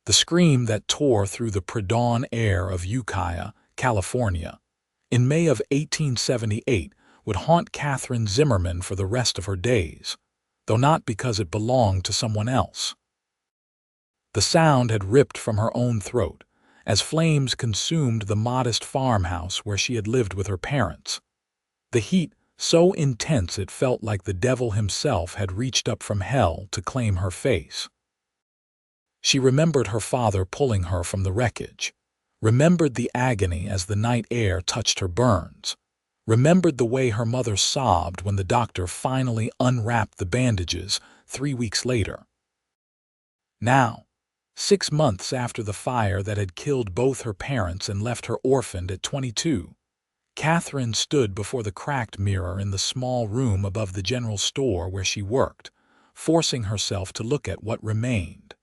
the scream that tore through the pre-dawn air of Ukiah, California, in May of 1878 would haunt Catherine Zimmerman for the rest of her days, though not because it belonged to someone else. The sound had ripped from her own throat, as flames consumed the modest farmhouse where she had lived with her parents. The heat so intense it felt like the devil himself had reached up from hell to claim her face. She remembered her father pulling her from the wreckage, remembered the agony as the night air touched her burns, remembered the way her mother sobbed when the doctor finally unwrapped the bandages 3 weeks later. Now, 6 months after the fire that had killed both her parents and left her orphaned at 22, Catherine stood before the cracked mirror in the small room above the general store where she worked, forcing herself to look at what remained.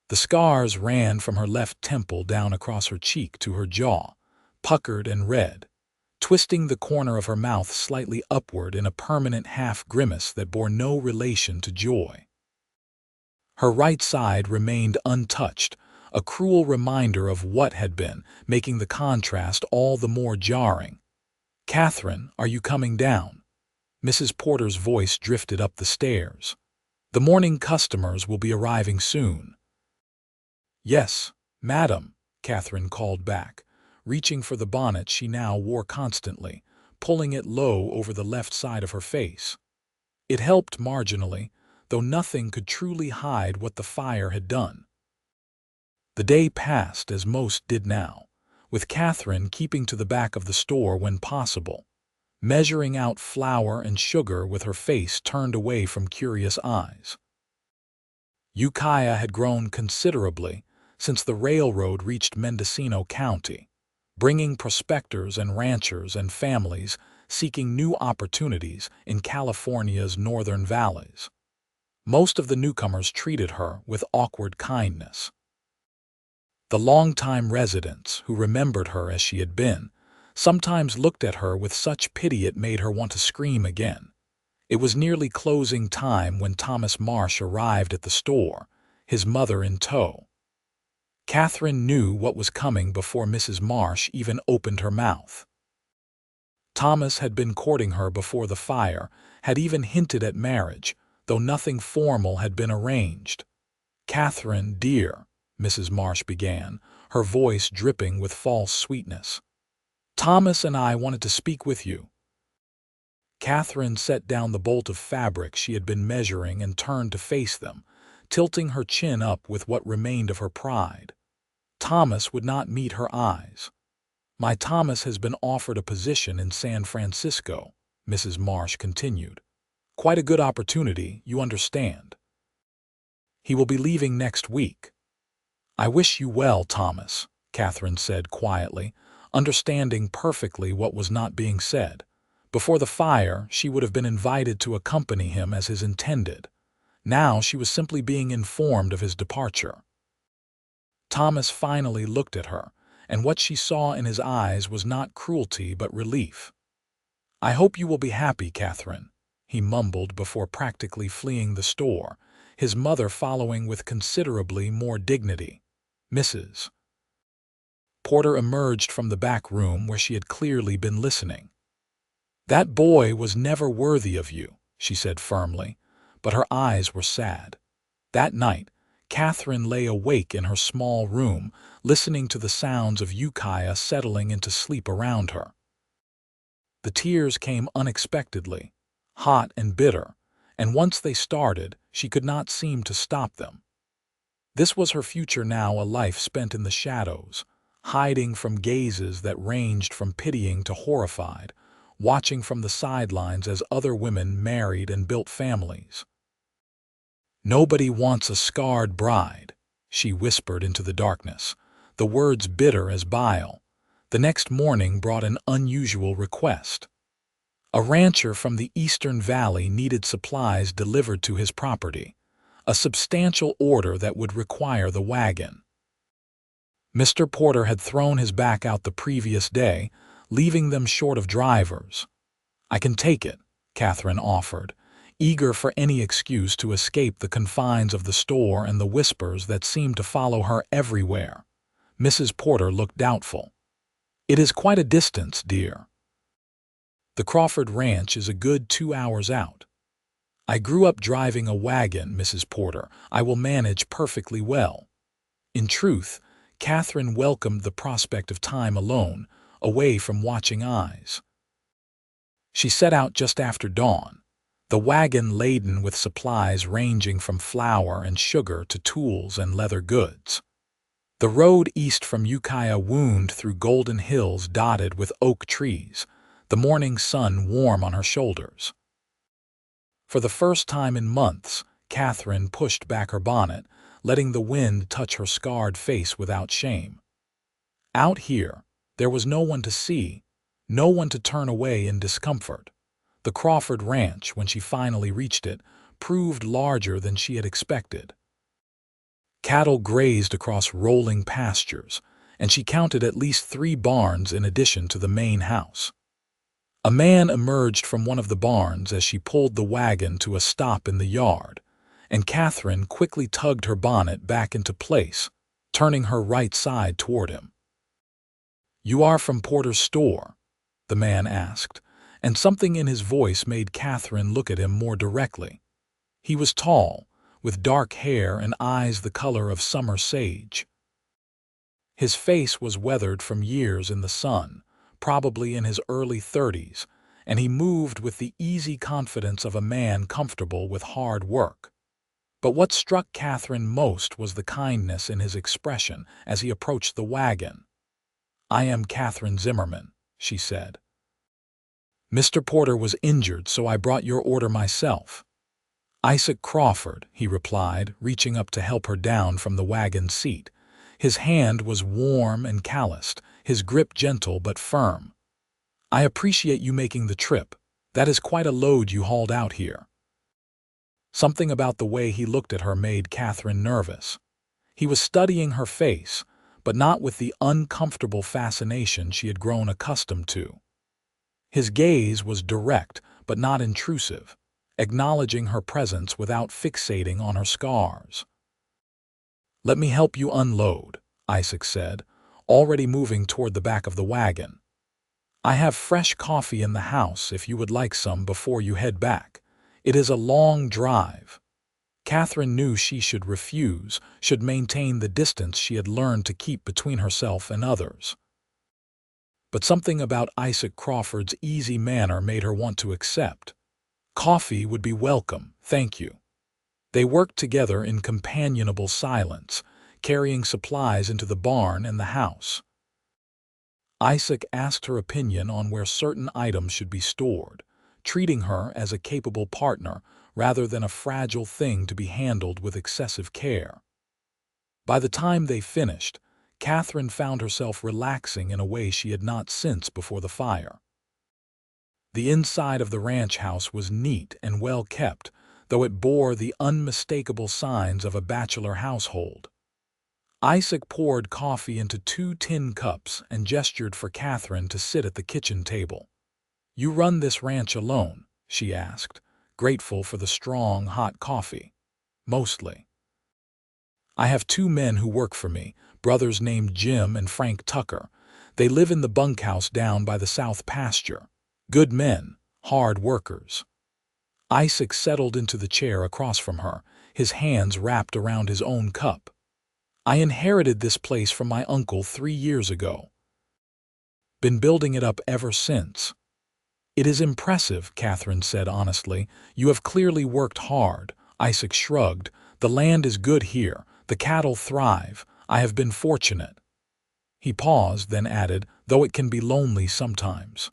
The scars ran from her left temple down across her cheek to her jaw, puckered and red, twisting the corner of her mouth slightly upward in a permanent half-grimace that bore no relation to joy. Her right side remained untouched, a cruel reminder of what had been, making the contrast all the more jarring. "Catherine, are you coming down?" Mrs. Porter's voice drifted up the stairs. "The morning customers will be arriving soon." "Yes, madam," Catherine called back, reaching for the bonnet she now wore constantly, pulling it low over the left side of her face. It helped marginally, though nothing could truly hide what the fire had done. The day passed as most did now, with Catherine keeping to the back of the store when possible, measuring out flour and sugar with her face turned away from curious eyes. Ukiah had grown considerably since the railroad reached Mendocino County, bringing prospectors and ranchers and families seeking new opportunities in California's northern valleys. Most of the newcomers treated her with awkward kindness. The longtime residents, who remembered her as she had been, sometimes looked at her with such pity it made her want to scream again. It was nearly closing time when Thomas Marsh arrived at the store, his mother in tow. Catherine knew what was coming before Mrs. Marsh even opened her mouth. Thomas had been courting her before the fire, had even hinted at marriage, though nothing formal had been arranged. "Catherine, dear," Mrs. Marsh began, her voice dripping with false sweetness. "Thomas and I wanted to speak with you." Catherine set down the bolt of fabric she had been measuring and turned to face them, tilting her chin up with what remained of her pride. Thomas would not meet her eyes. "My Thomas has been offered a position in San Francisco," Mrs. Marsh continued. "Quite a good opportunity, you understand. He will be leaving next week." "I wish you well, Thomas," Catherine said quietly, understanding perfectly what was not being said. Before the fire, she would have been invited to accompany him as his intended. Now she was simply being informed of his departure. Thomas finally looked at her, and what she saw in his eyes was not cruelty but relief. "I hope you will be happy, Catherine," he mumbled before practically fleeing the store, his mother following with considerably more dignity. Mrs. Porter emerged from the back room where she had clearly been listening. "That boy was never worthy of you," she said firmly, but her eyes were sad. That night, Catherine lay awake in her small room, listening to the sounds of Ukiah settling into sleep around her. The tears came unexpectedly, hot and bitter, and once they started, she could not seem to stop them. This was her future now, a life spent in the shadows, hiding from gazes that ranged from pitying to horrified, watching from the sidelines as other women married and built families. "Nobody wants a scarred bride," she whispered into the darkness, the words bitter as bile. The next morning brought an unusual request. A rancher from the Eastern Valley needed supplies delivered to his property, a substantial order that would require the wagon. Mr. Porter had thrown his back out the previous day, leaving them short of drivers. "I can take it," Catherine offered, eager for any excuse to escape the confines of the store and the whispers that seemed to follow her everywhere. Mrs. Porter looked doubtful. "It is quite a distance, dear. The Crawford Ranch is a good 2 hours out." "I grew up driving a wagon, Mrs. Porter. I will manage perfectly well." In truth, Catherine welcomed the prospect of time alone, away from watching eyes. She set out just after dawn, the wagon laden with supplies ranging from flour and sugar to tools and leather goods. The road east from Ukiah wound through golden hills dotted with oak trees, the morning sun warm on her shoulders. For the first time in months, Catherine pushed back her bonnet, letting the wind touch her scarred face without shame. Out here, there was no one to see, no one to turn away in discomfort. The Crawford Ranch, when she finally reached it, proved larger than she had expected. Cattle grazed across rolling pastures, and she counted at least 3 barns in addition to the main house. A man emerged from one of the barns as she pulled the wagon to a stop in the yard, and Catherine quickly tugged her bonnet back into place, turning her right side toward him. "You are from Porter's store?" the man asked, and something in his voice made Catherine look at him more directly. He was tall, with dark hair and eyes the color of summer sage. His face was weathered from years in the sun, probably in his early 30s, and he moved with the easy confidence of a man comfortable with hard work. But what struck Catherine most was the kindness in his expression as he approached the wagon. "I am Catherine Zimmerman," she said. "Mr. Porter was injured, so I brought your order myself." "Isaac Crawford," he replied, reaching up to help her down from the wagon seat. His hand was warm and calloused, his grip gentle but firm. "I appreciate you making the trip. That is quite a load you hauled out here." Something about the way he looked at her made Catherine nervous. He was studying her face, but not with the uncomfortable fascination she had grown accustomed to. His gaze was direct but not intrusive, acknowledging her presence without fixating on her scars. "Let me help you unload," Isaac said, already moving toward the back of the wagon. "I have fresh coffee in the house if you would like some before you head back. It is a long drive." Catherine knew she should refuse, should maintain the distance she had learned to keep between herself and others. But something about Isaac Crawford's easy manner made her want to accept. Coffee would be welcome, thank you. They worked together in companionable silence, carrying supplies into the barn and the house. Isaac asked her opinion on where certain items should be stored, treating her as a capable partner rather than a fragile thing to be handled with excessive care. By the time they finished, Catherine found herself relaxing in a way she had not since before the fire. The inside of the ranch house was neat and well kept, though it bore the unmistakable signs of a bachelor household. Isaac poured coffee into 2 tin cups and gestured for Catherine to sit at the kitchen table. "You run this ranch alone?" she asked, grateful for the strong, hot coffee. "Mostly. I have 2 men who work for me, brothers named Jim and Frank Tucker. They live in the bunkhouse down by the south pasture. Good men, hard workers." Isaac settled into the chair across from her, his hands wrapped around his own cup. "I inherited this place from my uncle 3 years ago. Been building it up ever since." "It is impressive," Catherine said honestly. "You have clearly worked hard." Isaac shrugged. "The land is good here. The cattle thrive. I have been fortunate." He paused, then added, "Though it can be lonely sometimes.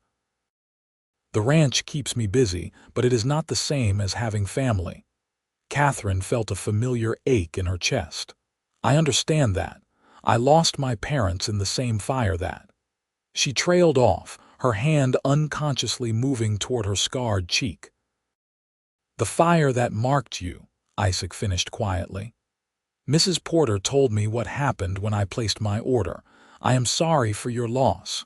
The ranch keeps me busy, but it is not the same as having family." Catherine felt a familiar ache in her chest. "I understand that. I lost my parents in the same fire that." She trailed off, her hand unconsciously moving toward her scarred cheek. "The fire that marked you," Isaac finished quietly. "Mrs. Porter told me what happened when I placed my order. I am sorry for your loss."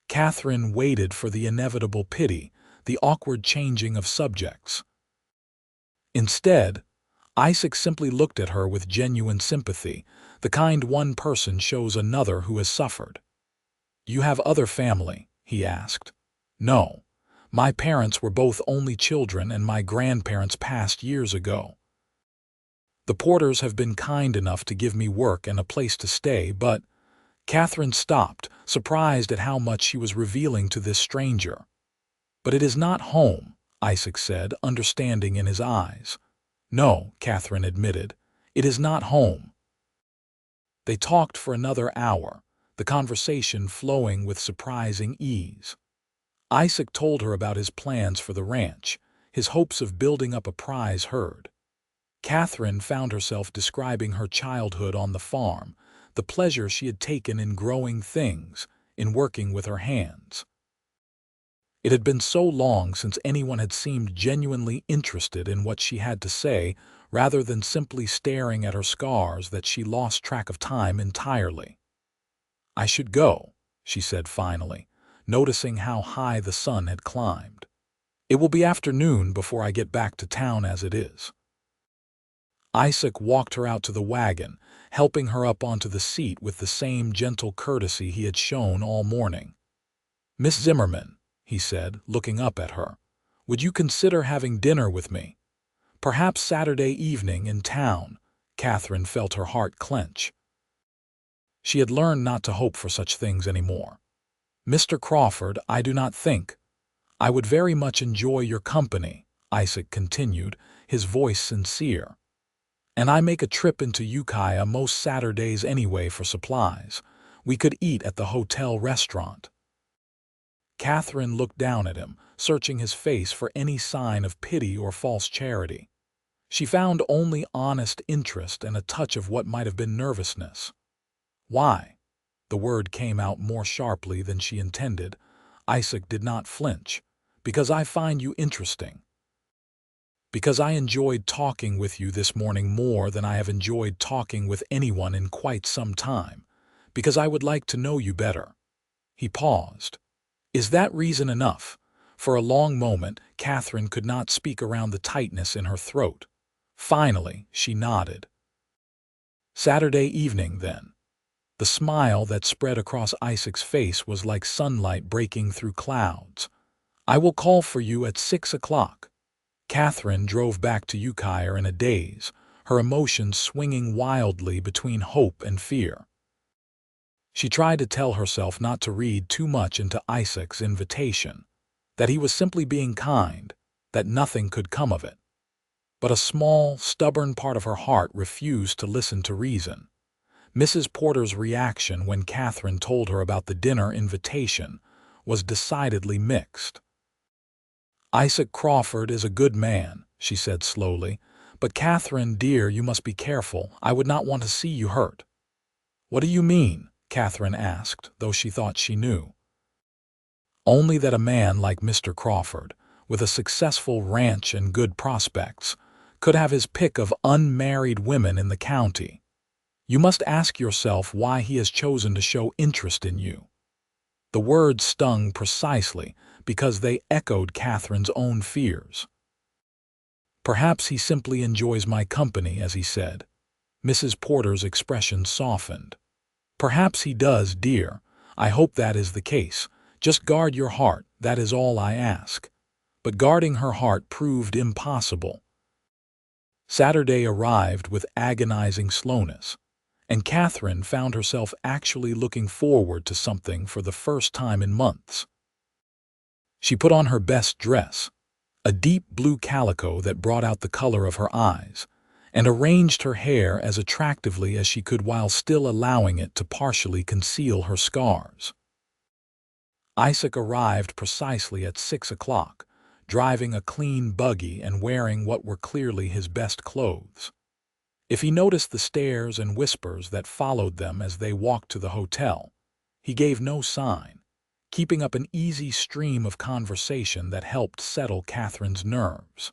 Catherine waited for the inevitable pity, the awkward changing of subjects. Instead, Isaac simply looked at her with genuine sympathy, the kind one person shows another who has suffered. "You have other family?" he asked. "No. My parents were both only children and my grandparents passed years ago. The Porters have been kind enough to give me work and a place to stay, but—" Catherine stopped, surprised at how much she was revealing to this stranger. "But it is not home," Isaac said, understanding in his eyes. "No," Catherine admitted, "it is not home." They talked for another hour, the conversation flowing with surprising ease. Isaac told her about his plans for the ranch, his hopes of building up a prize herd. Catherine found herself describing her childhood on the farm, the pleasure she had taken in growing things, in working with her hands. It had been so long since anyone had seemed genuinely interested in what she had to say, rather than simply staring at her scars, that she lost track of time entirely. "I should go," she said finally, noticing how high the sun had climbed. "It will be afternoon before I get back to town as it is." Isaac walked her out to the wagon, helping her up onto the seat with the same gentle courtesy he had shown all morning. "Miss Zimmerman," he said, looking up at her, "would you consider having dinner with me? Perhaps Saturday evening in town." Catherine felt her heart clench. She had learned not to hope for such things anymore. "Mr. Crawford, I do not think. I would very much enjoy your company," Isaac continued, his voice sincere. "And I make a trip into Ukiah most Saturdays anyway for supplies. We could eat at the hotel restaurant." Catherine looked down at him, searching his face for any sign of pity or false charity. She found only honest interest and a touch of what might have been nervousness. "Why?" The word came out more sharply than she intended. Isaac did not flinch. "Because I find you interesting. Because I enjoyed talking with you this morning more than I have enjoyed talking with anyone in quite some time. Because I would like to know you better." He paused. "Is that reason enough?" For a long moment, Catherine could not speak around the tightness in her throat. Finally, she nodded. "Saturday evening, then." The smile that spread across Isaac's face was like sunlight breaking through clouds. "I will call for you at 6 o'clock. Catherine drove back to Ukiah in a daze, her emotions swinging wildly between hope and fear. She tried to tell herself not to read too much into Isaac's invitation, that he was simply being kind, that nothing could come of it. But a small, stubborn part of her heart refused to listen to reason. Mrs. Porter's reaction when Catherine told her about the dinner invitation was decidedly mixed. "Isaac Crawford is a good man," she said slowly, "but Catherine, dear, you must be careful. I would not want to see you hurt." "What do you mean?" Catherine asked, though she thought she knew. "Only that a man like Mr. Crawford, with a successful ranch and good prospects, could have his pick of unmarried women in the county. You must ask yourself why he has chosen to show interest in you." The words stung precisely because they echoed Catherine's own fears. "Perhaps he simply enjoys my company," as he said. Mrs. Porter's expression softened. "Perhaps he does, dear. I hope that is the case. Just guard your heart, that is all I ask." But guarding her heart proved impossible. Saturday arrived with agonizing slowness, and Catherine found herself actually looking forward to something for the first time in months. She put on her best dress, a deep blue calico that brought out the color of her eyes, and arranged her hair as attractively as she could while still allowing it to partially conceal her scars. Isaac arrived precisely at 6 o'clock, driving a clean buggy and wearing what were clearly his best clothes. If he noticed the stares and whispers that followed them as they walked to the hotel, he gave no sign, keeping up an easy stream of conversation that helped settle Catherine's nerves.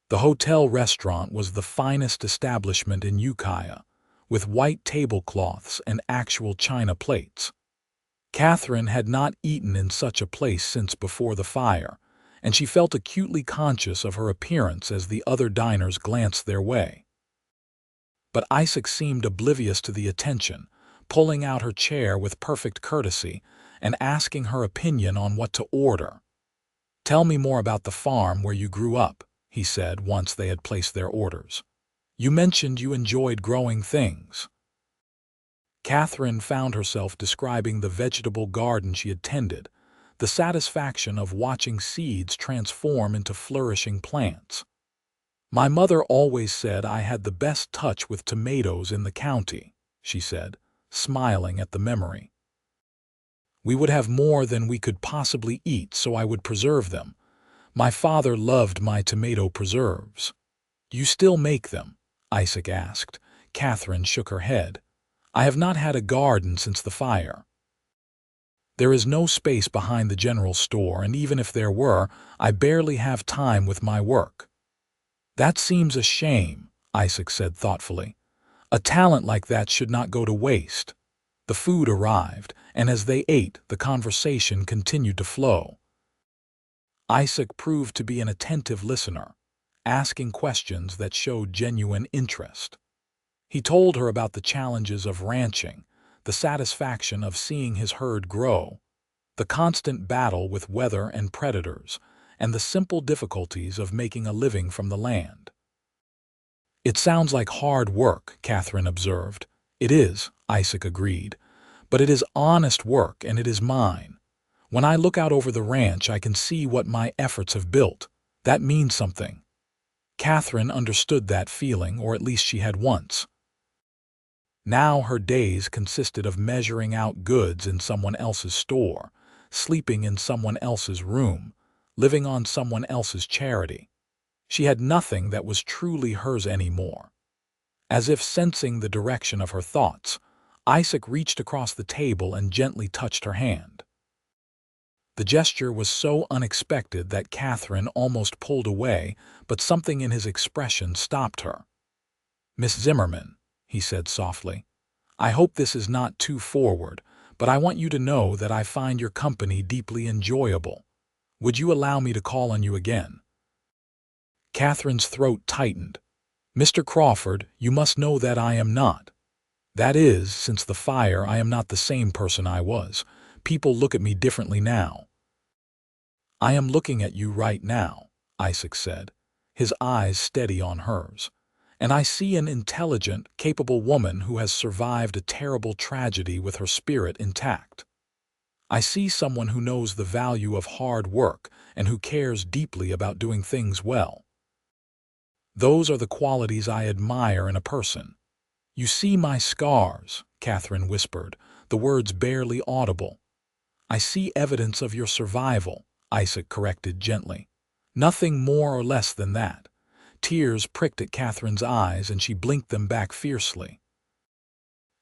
The hotel restaurant was the finest establishment in Ukiah, with white tablecloths and actual china plates. Catherine had not eaten in such a place since before the fire, and she felt acutely conscious of her appearance as the other diners glanced their way. But Isaac seemed oblivious to the attention, pulling out her chair with perfect courtesy and asking her opinion on what to order. "Tell me more about the farm where you grew up," he said once they had placed their orders. "You mentioned you enjoyed growing things." Catherine found herself describing the vegetable garden she had tended, the satisfaction of watching seeds transform into flourishing plants. "My mother always said I had the best touch with tomatoes in the county," she said, smiling at the memory. "We would have more than we could possibly eat, so I would preserve them. My father loved my tomato preserves." "Do you still make them?" Isaac asked. Catherine shook her head. "I have not had a garden since the fire. There is no space behind the general store, and even if there were, I barely have time with my work." "That seems a shame," Isaac said thoughtfully. "A talent like that should not go to waste." The food arrived, and as they ate, the conversation continued to flow. Isaac proved to be an attentive listener, asking questions that showed genuine interest. He told her about the challenges of ranching, the satisfaction of seeing his herd grow, the constant battle with weather and predators, and the simple difficulties of making a living from the land. "It sounds like hard work," Catherine observed. "It is," Isaac agreed, "but it is honest work, and it is mine. When I look out over the ranch, I can see what my efforts have built. That means something." Catherine understood that feeling, or at least she had once. Now her days consisted of measuring out goods in someone else's store, sleeping in someone else's room, living on someone else's charity. She had nothing that was truly hers anymore. As if sensing the direction of her thoughts, Isaac reached across the table and gently touched her hand. The gesture was so unexpected that Catherine almost pulled away, but something in his expression stopped her. "Miss Zimmerman," he said softly, "I hope this is not too forward, but I want you to know that I find your company deeply enjoyable. Would you allow me to call on you again?" Catherine's throat tightened. "Mr. Crawford, you must know that I am not. That is, since the fire, I am not the same person I was. People look at me differently now." "I am looking at you right now," Isaac said, his eyes steady on hers. "And I see an intelligent, capable woman who has survived a terrible tragedy with her spirit intact. I see someone who knows the value of hard work and who cares deeply about doing things well. Those are the qualities I admire in a person." "You see my scars," Catherine whispered, the words barely audible. "I see evidence of your survival," Isaac corrected gently. "Nothing more or less than that." Tears pricked at Catherine's eyes, and she blinked them back fiercely.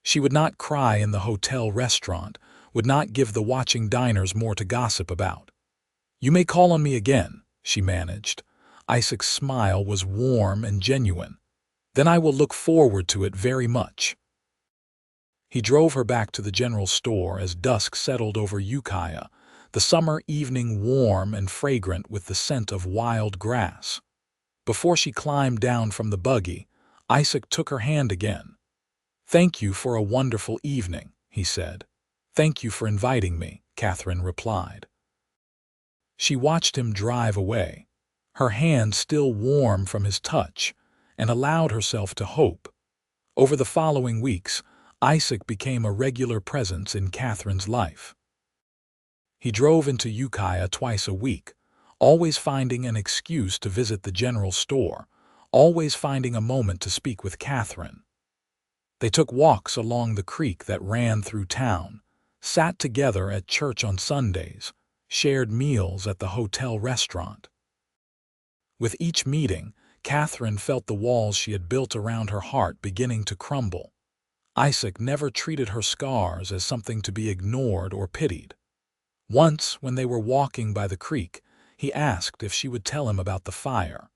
She would not cry in the hotel restaurant, would not give the watching diners more to gossip about. "You may call on me again," she managed. Isaac's smile was warm and genuine. "Then I will look forward to it very much." He drove her back to the general store as dusk settled over Ukiah, the summer evening warm and fragrant with the scent of wild grass. Before she climbed down from the buggy, Isaac took her hand again. "Thank you for a wonderful evening," he said. "Thank you for inviting me," Catherine replied. She watched him drive away, her hand still warm from his touch, and allowed herself to hope. Over the following weeks, Isaac became a regular presence in Catherine's life. He drove into Ukiah twice a week, always finding an excuse to visit the general store, always finding a moment to speak with Catherine. They took walks along the creek that ran through town, sat together at church on Sundays, shared meals at the hotel restaurant. With each meeting, Catherine felt the walls she had built around her heart beginning to crumble. Isaac never treated her scars as something to be ignored or pitied. Once, when they were walking by the creek, he asked if she would tell him about the fire.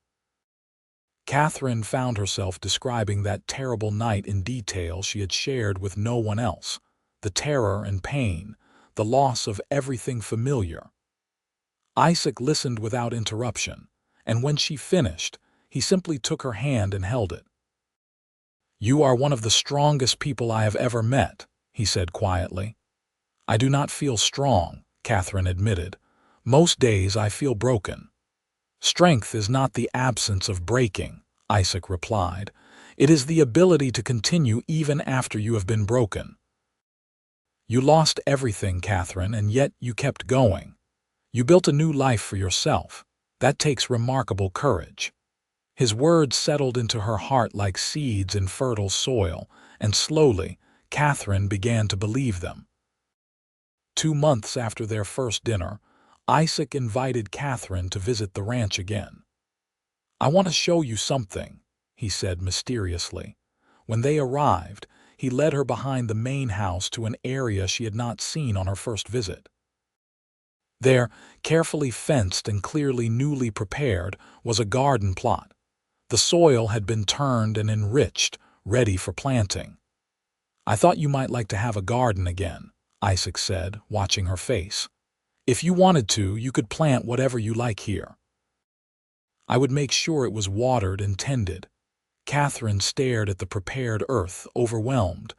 Catherine found herself describing that terrible night in detail she had shared with no one else, the terror and pain, the loss of everything familiar. Isaac listened without interruption, and when she finished, he simply took her hand and held it. "You are one of the strongest people I have ever met," he said quietly. "I do not feel strong," Catherine admitted. "Most days I feel broken." "Strength is not the absence of breaking," Isaac replied. "It is the ability to continue even after you have been broken. You lost everything, Catherine, and yet you kept going. You built a new life for yourself. That takes remarkable courage." His words settled into her heart like seeds in fertile soil, and slowly, Catherine began to believe them. 2 months after their first dinner, Isaac invited Catherine to visit the ranch again. "I want to show you something," he said mysteriously. When they arrived, he led her behind the main house to an area she had not seen on her first visit. There, carefully fenced and clearly newly prepared, was a garden plot. The soil had been turned and enriched, ready for planting. "I thought you might like to have a garden again," Isaac said, watching her face. "If you wanted to, you could plant whatever you like here. I would make sure it was watered and tended." Catherine stared at the prepared earth, overwhelmed.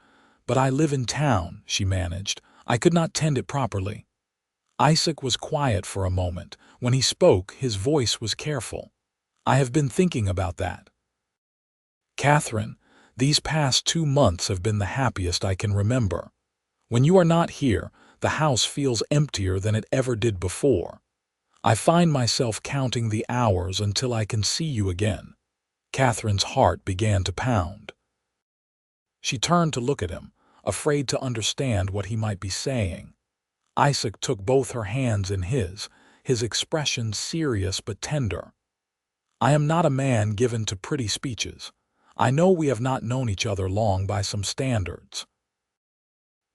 "But I live in town," she managed. "I could not tend it properly." Isaac was quiet for a moment. When he spoke, his voice was careful. "I have been thinking about that. Catherine, these past 2 months have been the happiest I can remember. When you are not here, the house feels emptier than it ever did before. I find myself counting the hours until I can see you again." Catherine's heart began to pound. She turned to look at him, afraid to understand what he might be saying. Isaac took both her hands in his expression serious but tender. "I am not a man given to pretty speeches. I know we have not known each other long by some standards.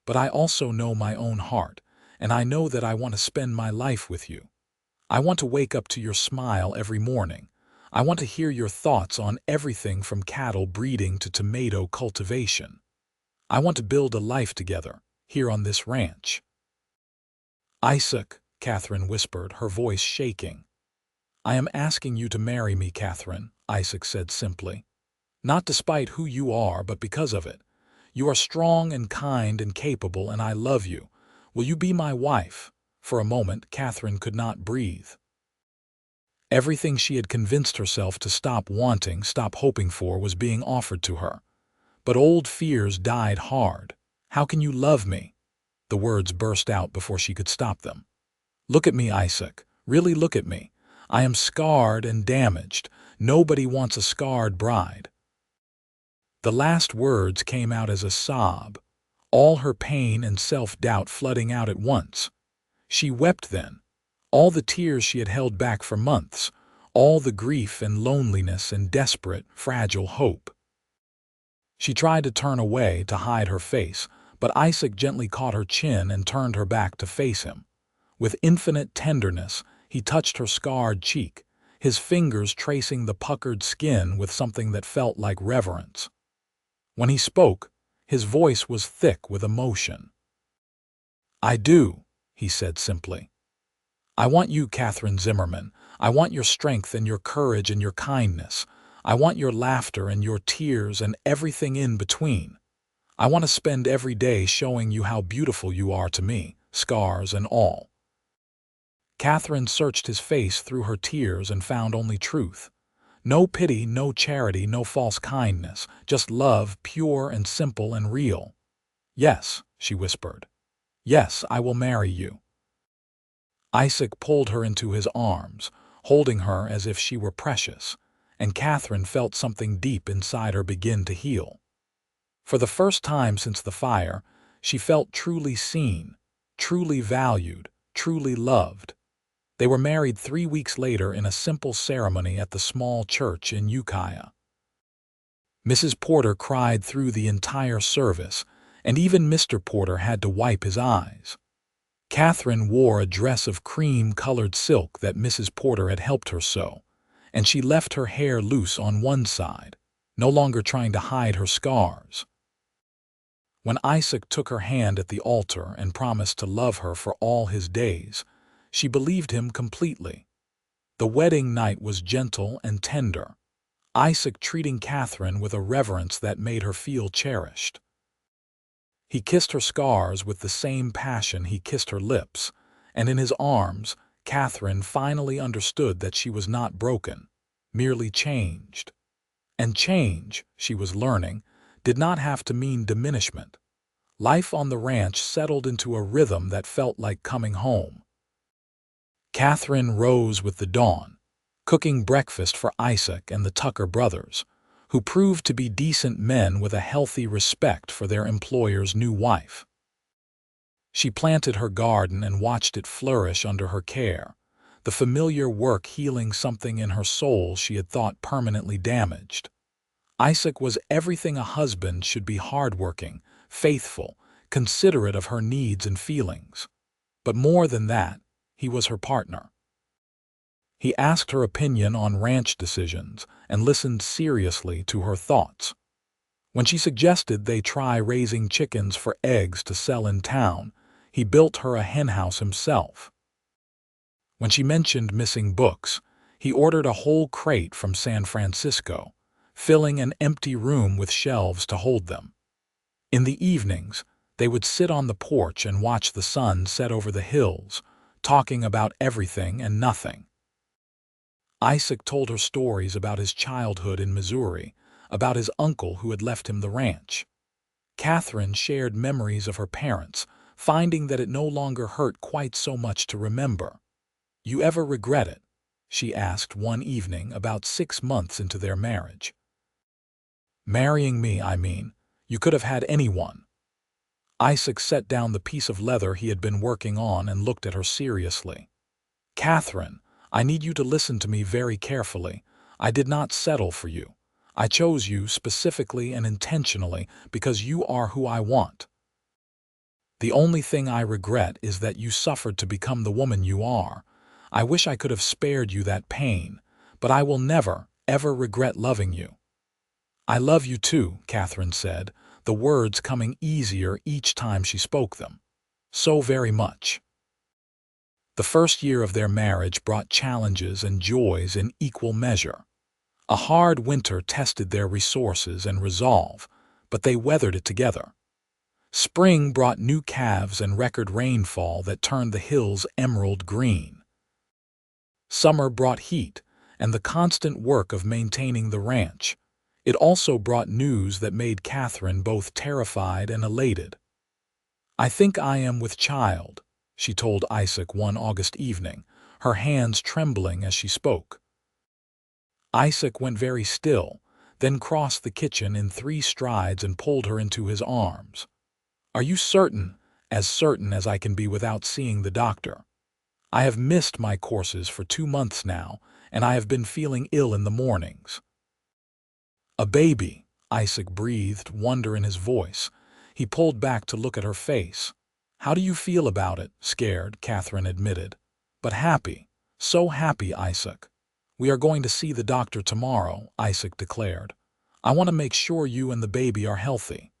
But I also know my own heart, and I know that I want to spend my life with you. I want to wake up to your smile every morning. I want to hear your thoughts on everything from cattle breeding to tomato cultivation. I want to build a life together, here on this ranch." "Isaac," Catherine whispered, her voice shaking. "I am asking you to marry me, Catherine," Isaac said simply. "Not despite who you are, but because of it. You are strong and kind and capable, and I love you. Will you be my wife?" For a moment, Catherine could not breathe. Everything she had convinced herself to stop wanting, stop hoping for, was being offered to her. But old fears died hard. "How can you love me?" The words burst out before she could stop them. "Look at me, Isaac. Really look at me. I am scarred and damaged. Nobody wants a scarred bride." The last words came out as a sob, all her pain and self-doubt flooding out at once. She wept then, all the tears she had held back for months, all the grief and loneliness and desperate, fragile hope. She tried to turn away to hide her face, but Isaac gently caught her chin and turned her back to face him. With infinite tenderness, he touched her scarred cheek, his fingers tracing the puckered skin with something that felt like reverence. When he spoke, his voice was thick with emotion. "I do," he said simply. "I want you, Catherine Zimmerman. I want your strength and your courage and your kindness. I want your laughter and your tears and everything in between. I want to spend every day showing you how beautiful you are to me, scars and all." Catherine searched his face through her tears and found only truth. No pity, no charity, no false kindness, just love, pure and simple and real. "Yes," she whispered. "Yes, I will marry you." Isaac pulled her into his arms, holding her as if she were precious, and Catherine felt something deep inside her begin to heal. For the first time since the fire, she felt truly seen, truly valued, truly loved. They were married 3 weeks later in a simple ceremony at the small church in Ukiah. Mrs. Porter cried through the entire service, and even Mr. Porter had to wipe his eyes. Catherine wore a dress of cream-colored silk that Mrs. Porter had helped her sew, and she left her hair loose on one side, no longer trying to hide her scars. When Isaac took her hand at the altar and promised to love her for all his days, She believed him completely. The wedding night was gentle and tender, Isaac treating Catherine with a reverence that made her feel cherished. He kissed her scars with the same passion he kissed her lips, and in his arms, Catherine finally understood that she was not broken, merely changed. And change, she was learning, did not have to mean diminishment. Life on the ranch settled into a rhythm that felt like coming home. Catherine rose with the dawn, cooking breakfast for Isaac and the Tucker brothers, who proved to be decent men with a healthy respect for their employer's new wife. She planted her garden and watched it flourish under her care, the familiar work healing something in her soul she had thought permanently damaged. Isaac was everything a husband should be: hardworking, faithful, considerate of her needs and feelings. But more than that, he was her partner. He asked her opinion on ranch decisions and listened seriously to her thoughts. When she suggested they try raising chickens for eggs to sell in town, he built her a henhouse himself. When she mentioned missing books, he ordered a whole crate from San Francisco, filling an empty room with shelves to hold them. In the evenings, they would sit on the porch and watch the sun set over the hills, talking about everything and nothing. Isaac told her stories about his childhood in Missouri, about his uncle who had left him the ranch. Catherine shared memories of her parents, finding that it no longer hurt quite so much to remember. "You ever regret it?" she asked one evening about 6 months into their marriage. "Marrying me, I mean. You could have had anyone." Isaac set down the piece of leather he had been working on and looked at her seriously. "Catherine, I need you to listen to me very carefully. I did not settle for you. I chose you specifically and intentionally because you are who I want. The only thing I regret is that you suffered to become the woman you are. I wish I could have spared you that pain, but I will never, ever regret loving you." "I love you too," Catherine said, the words coming easier each time she spoke them. "So very much." The first year of their marriage brought challenges and joys in equal measure. A hard winter tested their resources and resolve, but they weathered it together. Spring brought new calves and record rainfall that turned the hills emerald green. Summer brought heat and the constant work of maintaining the ranch. It also brought news that made Catherine both terrified and elated. "I think I am with child," she told Isaac one August evening, her hands trembling as she spoke. Isaac went very still, then crossed the kitchen in 3 strides and pulled her into his arms. "Are you certain?" "As certain as I can be without seeing the doctor. I have missed my courses for 2 months now, and I have been feeling ill in the mornings." "A baby," Isaac breathed, wonder in his voice. He pulled back to look at her face. "How do you feel about it?" "Scared," Catherine admitted. "But happy. So happy, Isaac." "We are going to see the doctor tomorrow," Isaac declared. "I want to make sure you and the baby are healthy."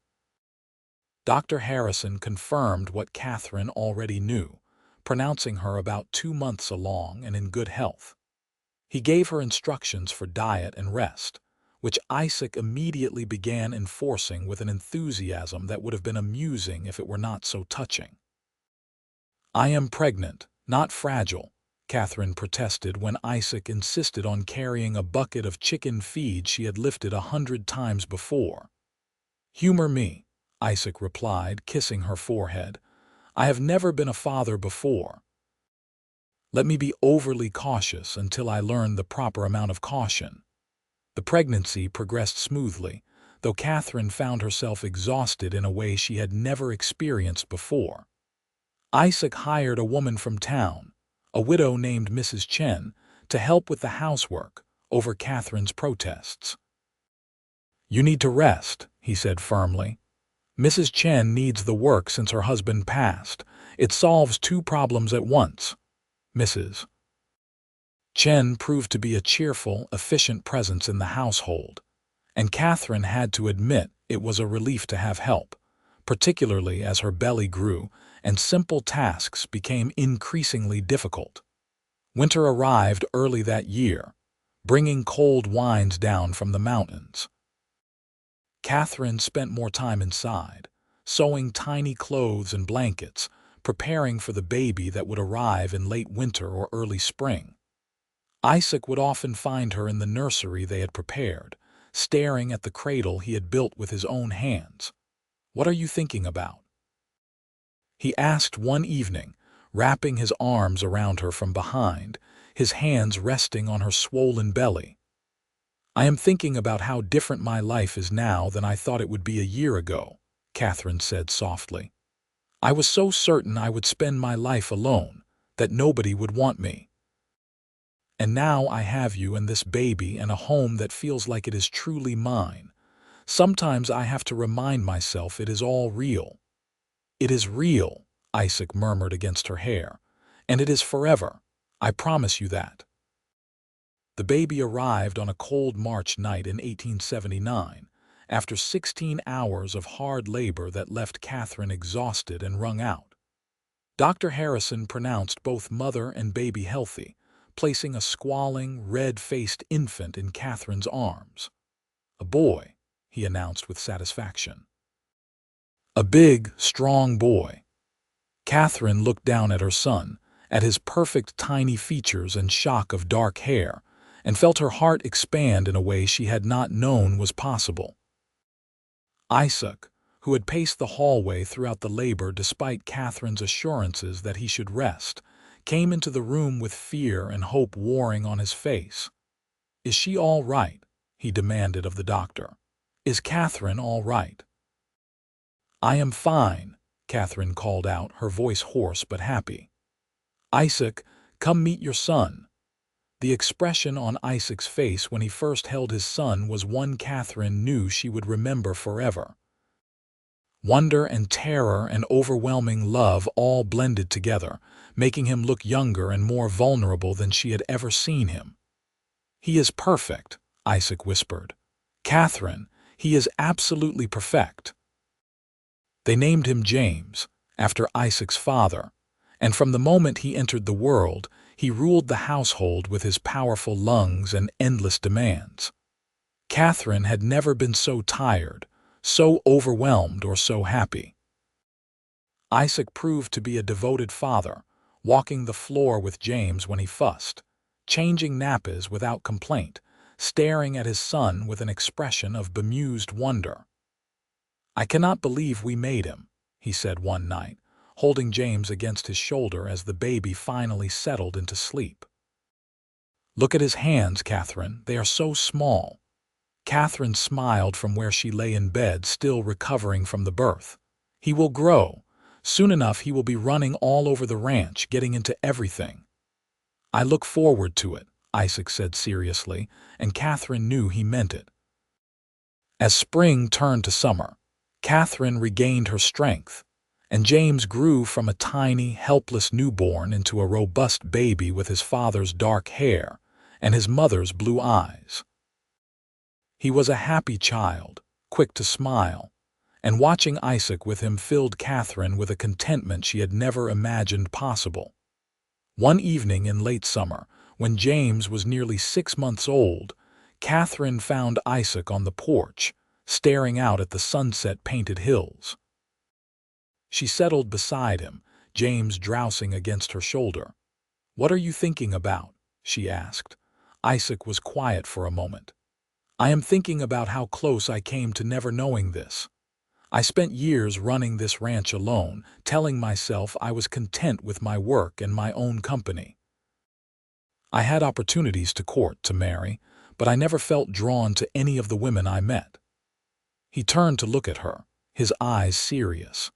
Dr. Harrison confirmed what Catherine already knew, pronouncing her about 2 months along and in good health. He gave her instructions for diet and rest, which Isaac immediately began enforcing with an enthusiasm that would have been amusing if it were not so touching. "I am pregnant, not fragile," Catherine protested when Isaac insisted on carrying a bucket of chicken feed she had lifted 100 times before. "Humor me," Isaac replied, kissing her forehead. "I have never been a father before. Let me be overly cautious until I learn the proper amount of caution." The pregnancy progressed smoothly, though Catherine found herself exhausted in a way she had never experienced before. Isaac hired a woman from town, a widow named Mrs. Chen, to help with the housework, over Catherine's protests. "You need to rest," he said firmly. "Mrs. Chen needs the work since her husband passed. It solves 2 problems at once." Mrs. Chen proved to be a cheerful, efficient presence in the household, and Catherine had to admit it was a relief to have help, particularly as her belly grew and simple tasks became increasingly difficult. Winter arrived early that year, bringing cold winds down from the mountains. Catherine spent more time inside, sewing tiny clothes and blankets, preparing for the baby that would arrive in late winter or early spring. Isaac would often find her in the nursery they had prepared, staring at the cradle he had built with his own hands. "What are you thinking about?" he asked one evening, wrapping his arms around her from behind, his hands resting on her swollen belly. "I am thinking about how different my life is now than I thought it would be a year ago," Catherine said softly. "I was so certain I would spend my life alone, that nobody would want me. And now I have you and this baby and a home that feels like it is truly mine. Sometimes I have to remind myself it is all real." "It is real," Isaac murmured against her hair, "and it is forever. I promise you that." The baby arrived on a cold March night in 1879, after 16 hours of hard labor that left Catherine exhausted and wrung out. Dr. Harrison pronounced both mother and baby healthy, placing a squalling, red-faced infant in Catherine's arms. "A boy," he announced with satisfaction. "A big, strong boy." Catherine looked down at her son, at his perfect tiny features and shock of dark hair, and felt her heart expand in a way she had not known was possible. Isaac, who had paced the hallway throughout the labor despite Catherine's assurances that he should rest, came into the room with fear and hope warring on his face. "Is she all right?" he demanded of the doctor. "Is Catherine all right?" "I am fine," Catherine called out, her voice hoarse but happy. "Isaac, come meet your son." The expression on Isaac's face when he first held his son was one Catherine knew she would remember forever. Wonder and terror and overwhelming love all blended together, making him look younger and more vulnerable than she had ever seen him. "He is perfect," Isaac whispered. "Catherine, he is absolutely perfect." They named him James, after Isaac's father, and from the moment he entered the world, he ruled the household with his powerful lungs and endless demands. Catherine had never been so tired, so overwhelmed, or so happy. Isaac proved to be a devoted father, walking the floor with James when he fussed, changing nappies without complaint, staring at his son with an expression of bemused wonder. "I cannot believe we made him," he said one night, holding James against his shoulder as the baby finally settled into sleep. "Look at his hands, Catherine. They are so small." Catherine smiled from where she lay in bed, still recovering from the birth. "He will grow. Soon enough he will be running all over the ranch, getting into everything." "I look forward to it," Isaac said seriously, and Catherine knew he meant it. As spring turned to summer, Catherine regained her strength, and James grew from a tiny, helpless newborn into a robust baby with his father's dark hair and his mother's blue eyes. He was a happy child, quick to smile, and watching Isaac with him filled Catherine with a contentment she had never imagined possible. One evening in late summer, when James was nearly 6 months old, Catherine found Isaac on the porch, staring out at the sunset-painted hills. She settled beside him, James drowsing against her shoulder. "What are you thinking about?" she asked. Isaac was quiet for a moment. "I am thinking about how close I came to never knowing this. I spent years running this ranch alone, telling myself I was content with my work and my own company. I had opportunities to court, to marry, but I never felt drawn to any of the women I met." He turned to look at her, his eyes serious.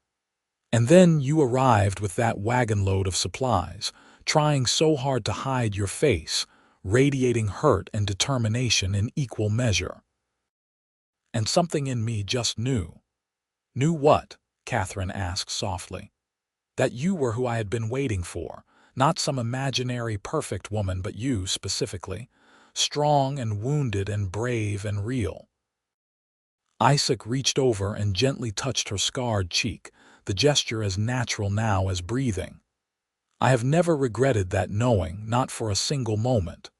"And then you arrived with that wagon load of supplies, trying so hard to hide your face, radiating hurt and determination in equal measure. And something in me just knew." "Knew what?" Catherine asked softly. "That you were who I had been waiting for, not some imaginary perfect woman, but you specifically, strong and wounded and brave and real." Isaac reached over and gently touched her scarred cheek, the gesture as natural now as breathing. I have never regretted that knowing, not for a single moment.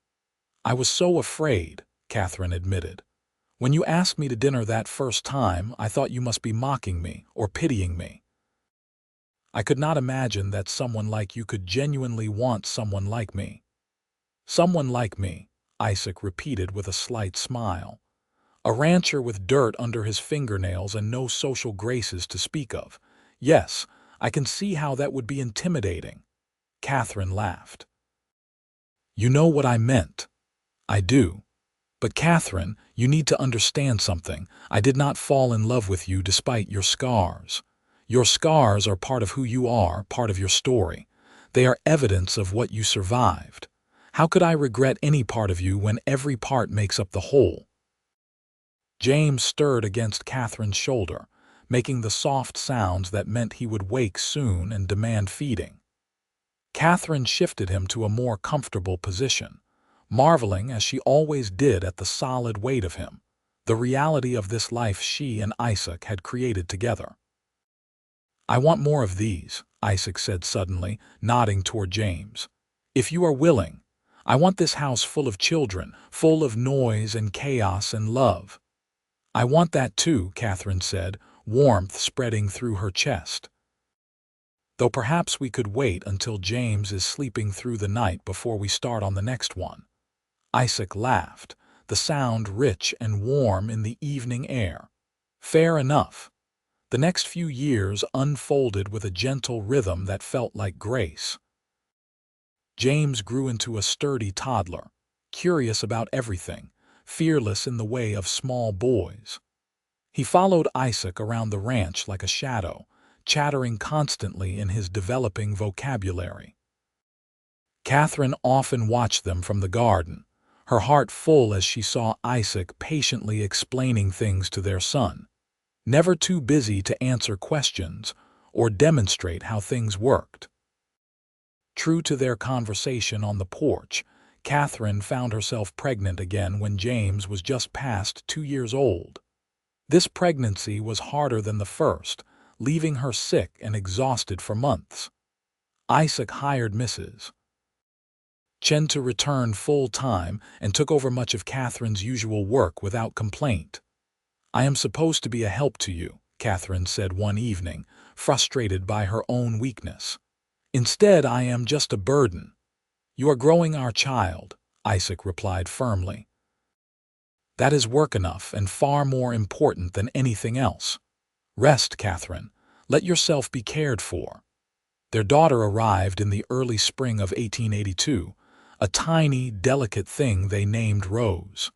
I was so afraid, Catherine admitted. When you asked me to dinner that first time, I thought you must be mocking me or pitying me. I could not imagine that someone like you could genuinely want someone like me. Someone like me, Isaac repeated with a slight smile. A rancher with dirt under his fingernails and no social graces to speak of. Yes, I can see how that would be intimidating. Catherine laughed. You know what I meant. I do. But Catherine, you need to understand something. I did not fall in love with you despite your scars. Your scars are part of who you are, part of your story. They are evidence of what you survived. How could I regret any part of you when every part makes up the whole? James stirred against Catherine's shoulder, making the soft sounds that meant he would wake soon and demand feeding. Catherine shifted him to a more comfortable position, marveling as she always did at the solid weight of him, the reality of this life she and Isaac had created together. I want more of these, Isaac said suddenly, nodding toward James. If you are willing, I want this house full of children, full of noise and chaos and love. I want that too, Catherine said, warmth spreading through her chest. Though perhaps we could wait until James is sleeping through the night before we start on the next one. Isaac laughed, the sound rich and warm in the evening air. Fair enough. The next few years unfolded with a gentle rhythm that felt like grace. James grew into a sturdy toddler, curious about everything, fearless in the way of small boys. He followed Isaac around the ranch like a shadow, chattering constantly in his developing vocabulary. Catherine often watched them from the garden, her heart full as she saw Isaac patiently explaining things to their son, never too busy to answer questions or demonstrate how things worked. True to their conversation on the porch, Catherine found herself pregnant again when James was just past 2 years old. This pregnancy was harder than the first, leaving her sick and exhausted for months. Isaac hired Mrs. Chen to return full-time and took over much of Catherine's usual work without complaint. I am supposed to be a help to you, Catherine said one evening, frustrated by her own weakness. Instead, I am just a burden. You are growing our child, Isaac replied firmly. That is work enough and far more important than anything else. Rest, Catherine. Let yourself be cared for. Their daughter arrived in the early spring of 1882, a tiny, delicate thing they named Rose.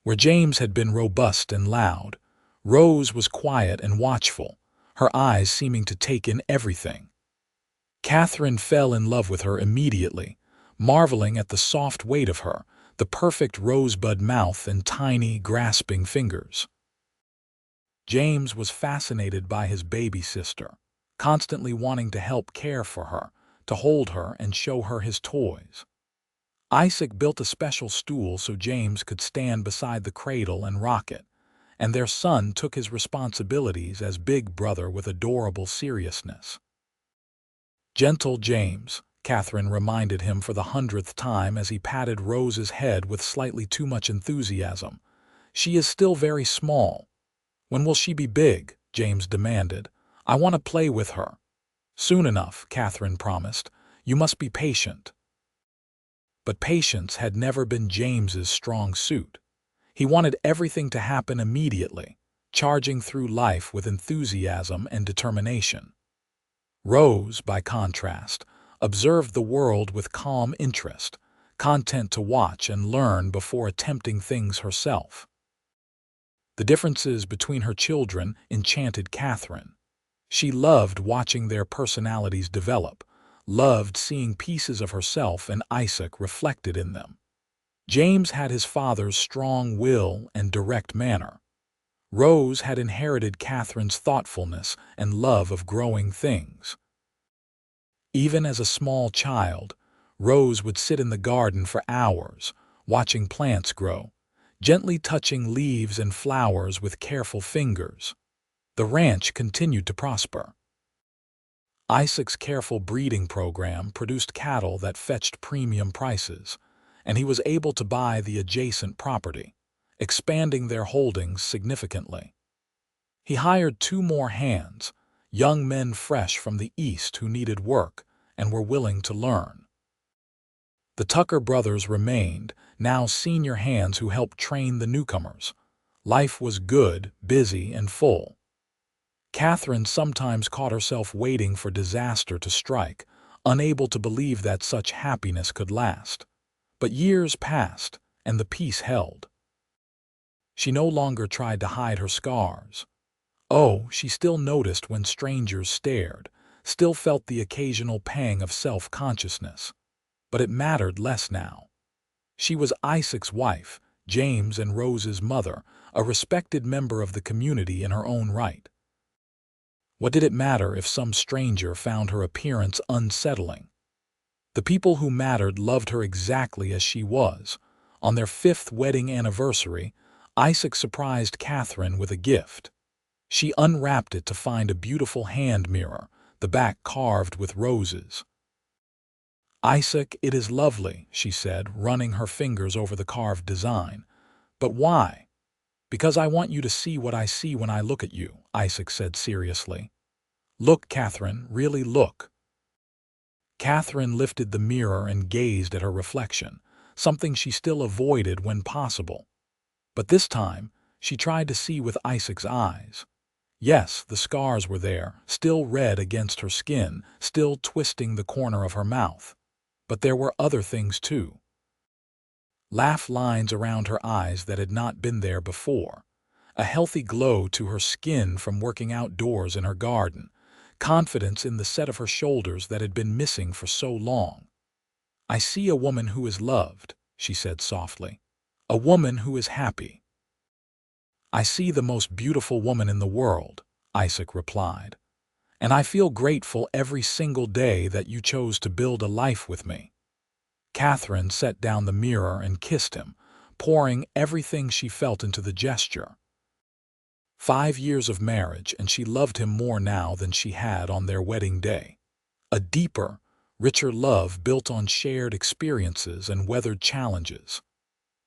Where James had been robust and loud, Rose was quiet and watchful, her eyes seeming to take in everything. Catherine fell in love with her immediately, marveling at the soft weight of her, the perfect rosebud mouth and tiny, grasping fingers. James was fascinated by his baby sister, constantly wanting to help care for her, to hold her and show her his toys. Isaac built a special stool so James could stand beside the cradle and rock it, and their son took his responsibilities as big brother with adorable seriousness. Gentle James, Catherine reminded him for the 100th time as he patted Rose's head with slightly too much enthusiasm. She is still very small. When will she be big? James demanded. I want to play with her. Soon enough, Catherine promised. You must be patient. But patience had never been James's strong suit. He wanted everything to happen immediately, charging through life with enthusiasm and determination. Rose, by contrast, observed the world with calm interest, content to watch and learn before attempting things herself. The differences between her children enchanted Catherine. She loved watching their personalities develop, loved seeing pieces of herself and Isaac reflected in them. James had his father's strong will and direct manner. Rose had inherited Catherine's thoughtfulness and love of growing things. Even as a small child, Rose would sit in the garden for hours, watching plants grow, gently touching leaves and flowers with careful fingers. The ranch continued to prosper. Isaac's careful breeding program produced cattle that fetched premium prices, and he was able to buy the adjacent property, expanding their holdings significantly. He hired 2 more hands, young men fresh from the East who needed work and were willing to learn. The Tucker brothers remained, now senior hands who helped train the newcomers. Life was good, busy, and full. Catherine sometimes caught herself waiting for disaster to strike, unable to believe that such happiness could last. But years passed, and the peace held. She no longer tried to hide her scars. Oh, she still noticed when strangers stared, still felt the occasional pang of self-consciousness. But it mattered less now. She was Isaac's wife, James and Rose's mother, a respected member of the community in her own right. What did it matter if some stranger found her appearance unsettling? The people who mattered loved her exactly as she was. On their 5th wedding anniversary, Isaac surprised Catherine with a gift. She unwrapped it to find a beautiful hand mirror, the back carved with roses. "Isaac, it is lovely," she said, running her fingers over the carved design. "But why?" "Because I want you to see what I see when I look at you," Isaac said seriously. "Look, Catherine, really look." Catherine lifted the mirror and gazed at her reflection, something she still avoided when possible. But this time, she tried to see with Isaac's eyes. Yes, the scars were there, still red against her skin, still twisting the corner of her mouth. But there were other things too. Laugh lines around her eyes that had not been there before. A healthy glow to her skin from working outdoors in her garden. Confidence in the set of her shoulders that had been missing for so long. "I see a woman who is loved," she said softly. "A woman who is happy." "I see the most beautiful woman in the world," Isaac replied. "And I feel grateful every single day that you chose to build a life with me." Catherine set down the mirror and kissed him, pouring everything she felt into the gesture. 5 years of marriage, and she loved him more now than she had on their wedding day. A deeper, richer love built on shared experiences and weathered challenges.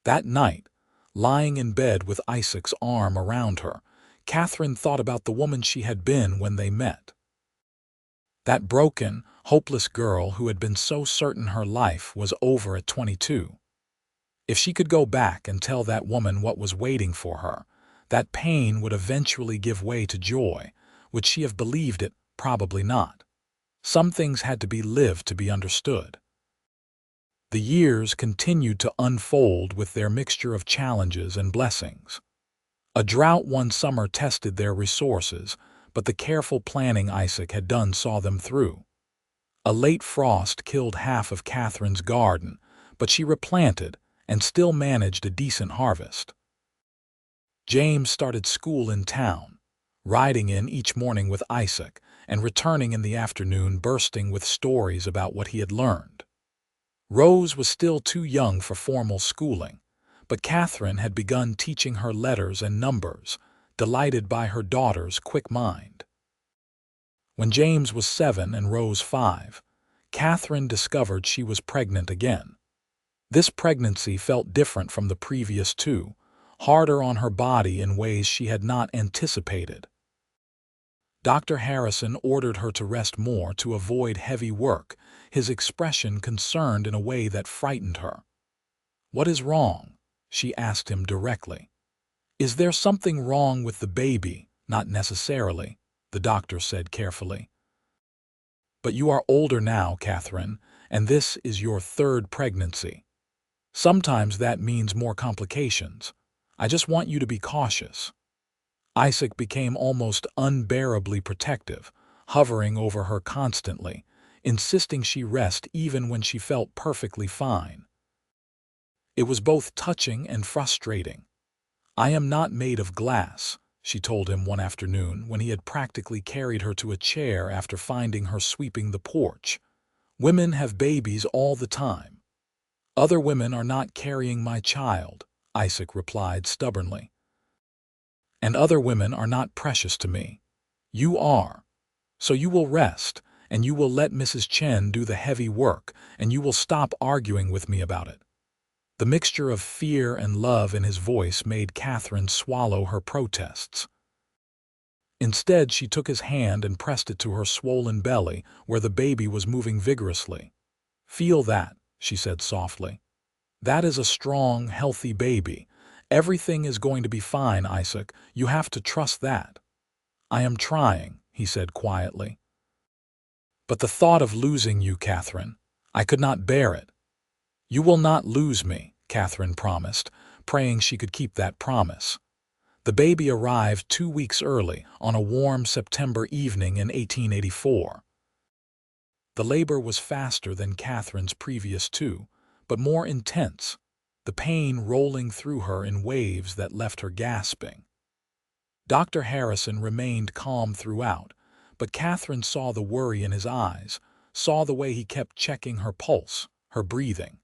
That night, lying in bed with Isaac's arm around her, Catherine thought about the woman she had been when they met. That broken, hopeless girl who had been so certain her life was over at 22. If she could go back and tell that woman what was waiting for her, that pain would eventually give way to joy. Would she have believed it? Probably not. Some things had to be lived to be understood. The years continued to unfold with their mixture of challenges and blessings. A drought one summer tested their resources, but the careful planning Isaac had done saw them through. A late frost killed half of Catherine's garden, but she replanted and still managed a decent harvest. James started school in town, riding in each morning with Isaac and returning in the afternoon bursting with stories about what he had learned. Rose was still too young for formal schooling, but Catherine had begun teaching her letters and numbers, delighted by her daughter's quick mind. When James was 7 and Rose 5, Catherine discovered she was pregnant again. This pregnancy felt different from the previous 2, harder on her body in ways she had not anticipated. Dr. Harrison ordered her to rest more to avoid heavy work, his expression concerned in a way that frightened her. "What is wrong?" she asked him directly. "Is there something wrong with the baby?" "Not necessarily," the doctor said carefully. "But you are older now, Catherine, and this is your 3rd pregnancy. Sometimes that means more complications. I just want you to be cautious." Isaac became almost unbearably protective, hovering over her constantly, insisting she rest even when she felt perfectly fine. It was both touching and frustrating. "I am not made of glass," she told him one afternoon when he had practically carried her to a chair after finding her sweeping the porch. "Women have babies all the time. Other women are not carrying my child," Isaac replied stubbornly. "And other women are not precious to me. You are. So you will rest, and you will let Mrs. Chen do the heavy work, and you will stop arguing with me about it." The mixture of fear and love in his voice made Catherine swallow her protests. Instead, she took his hand and pressed it to her swollen belly, where the baby was moving vigorously. "Feel that," she said softly. "That is a strong, healthy baby. Everything is going to be fine, Isaac. You have to trust that." "I am trying," he said quietly. "But the thought of losing you, Catherine, I could not bear it." "You will not lose me," Catherine promised, praying she could keep that promise. The baby arrived 2 weeks early, on a warm September evening in 1884. The labor was faster than Catherine's previous two, but more intense, the pain rolling through her in waves that left her gasping. Dr. Harrison remained calm throughout, but Catherine saw the worry in his eyes, saw the way he kept checking her pulse, her breathing.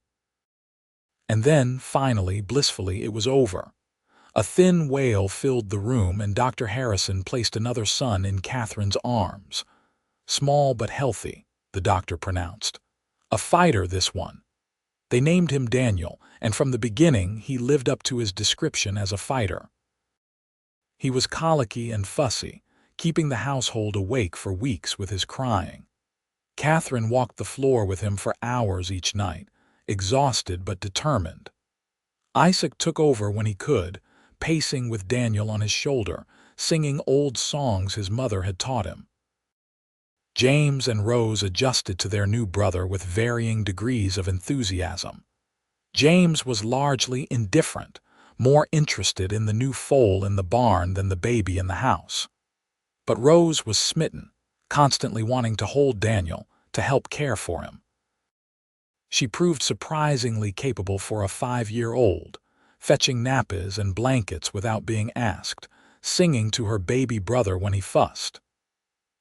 And then, finally, blissfully, it was over. A thin wail filled the room, and Dr. Harrison placed another son in Catherine's arms. "Small but healthy," the doctor pronounced. "A fighter, this one." They named him Daniel, and from the beginning he lived up to his description as a fighter. He was colicky and fussy, keeping the household awake for weeks with his crying. Catherine walked the floor with him for hours each night, exhausted but determined. Isaac took over when he could, pacing with Daniel on his shoulder, singing old songs his mother had taught him. James and Rose adjusted to their new brother with varying degrees of enthusiasm. James was largely indifferent, more interested in the new foal in the barn than the baby in the house. But Rose was smitten, constantly wanting to hold Daniel, to help care for him. She proved surprisingly capable for a 5-year-old, fetching nappies and blankets without being asked, singing to her baby brother when he fussed.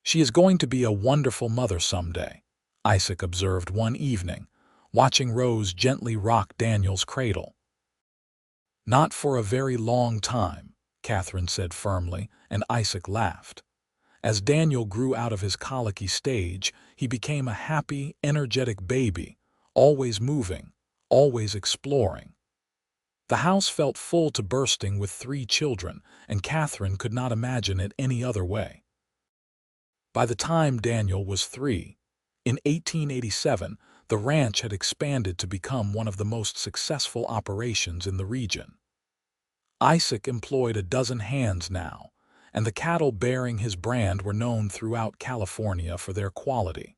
"She is going to be a wonderful mother someday," Isaac observed one evening, watching Rose gently rock Daniel's cradle. "Not for a very long time," Catherine said firmly, and Isaac laughed. As Daniel grew out of his colicky stage, he became a happy, energetic baby, always moving, always exploring. The house felt full to bursting with 3 children, and Catherine could not imagine it any other way. By the time Daniel was 3, in 1887, the ranch had expanded to become one of the most successful operations in the region. Isaac employed a dozen hands now, and the cattle bearing his brand were known throughout California for their quality.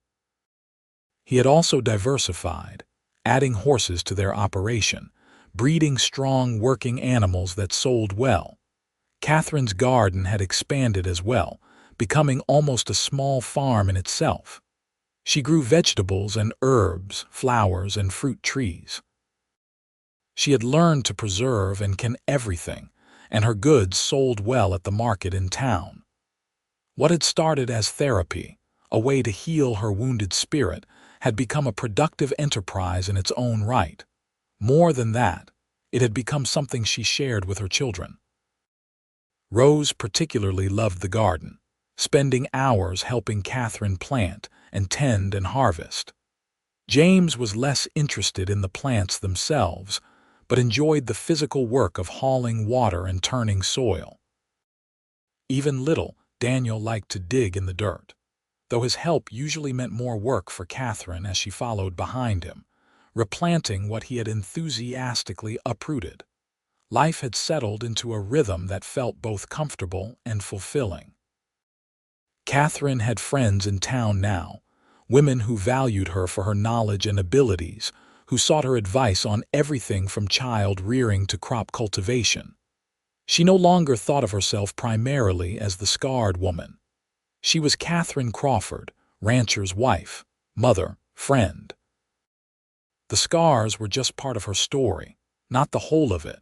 He had also diversified, adding horses to their operation, breeding strong working animals that sold well. Catherine's garden had expanded as well, becoming almost a small farm in itself. She grew vegetables and herbs, flowers and fruit trees. She had learned to preserve and can everything, and her goods sold well at the market in town. What had started as therapy, a way to heal her wounded spirit, had become a productive enterprise in its own right. More than that, it had become something she shared with her children. Rose particularly loved the garden, spending hours helping Catherine plant and tend and harvest. James was less interested in the plants themselves, but enjoyed the physical work of hauling water and turning soil. Even little Daniel liked to dig in the dirt, though his help usually meant more work for Catherine as she followed behind him, replanting what he had enthusiastically uprooted. Life had settled into a rhythm that felt both comfortable and fulfilling. Catherine had friends in town now, women who valued her for her knowledge and abilities, who sought her advice on everything from child rearing to crop cultivation. She no longer thought of herself primarily as the scarred woman. She was Catherine Crawford, rancher's wife, mother, friend. The scars were just part of her story, not the whole of it.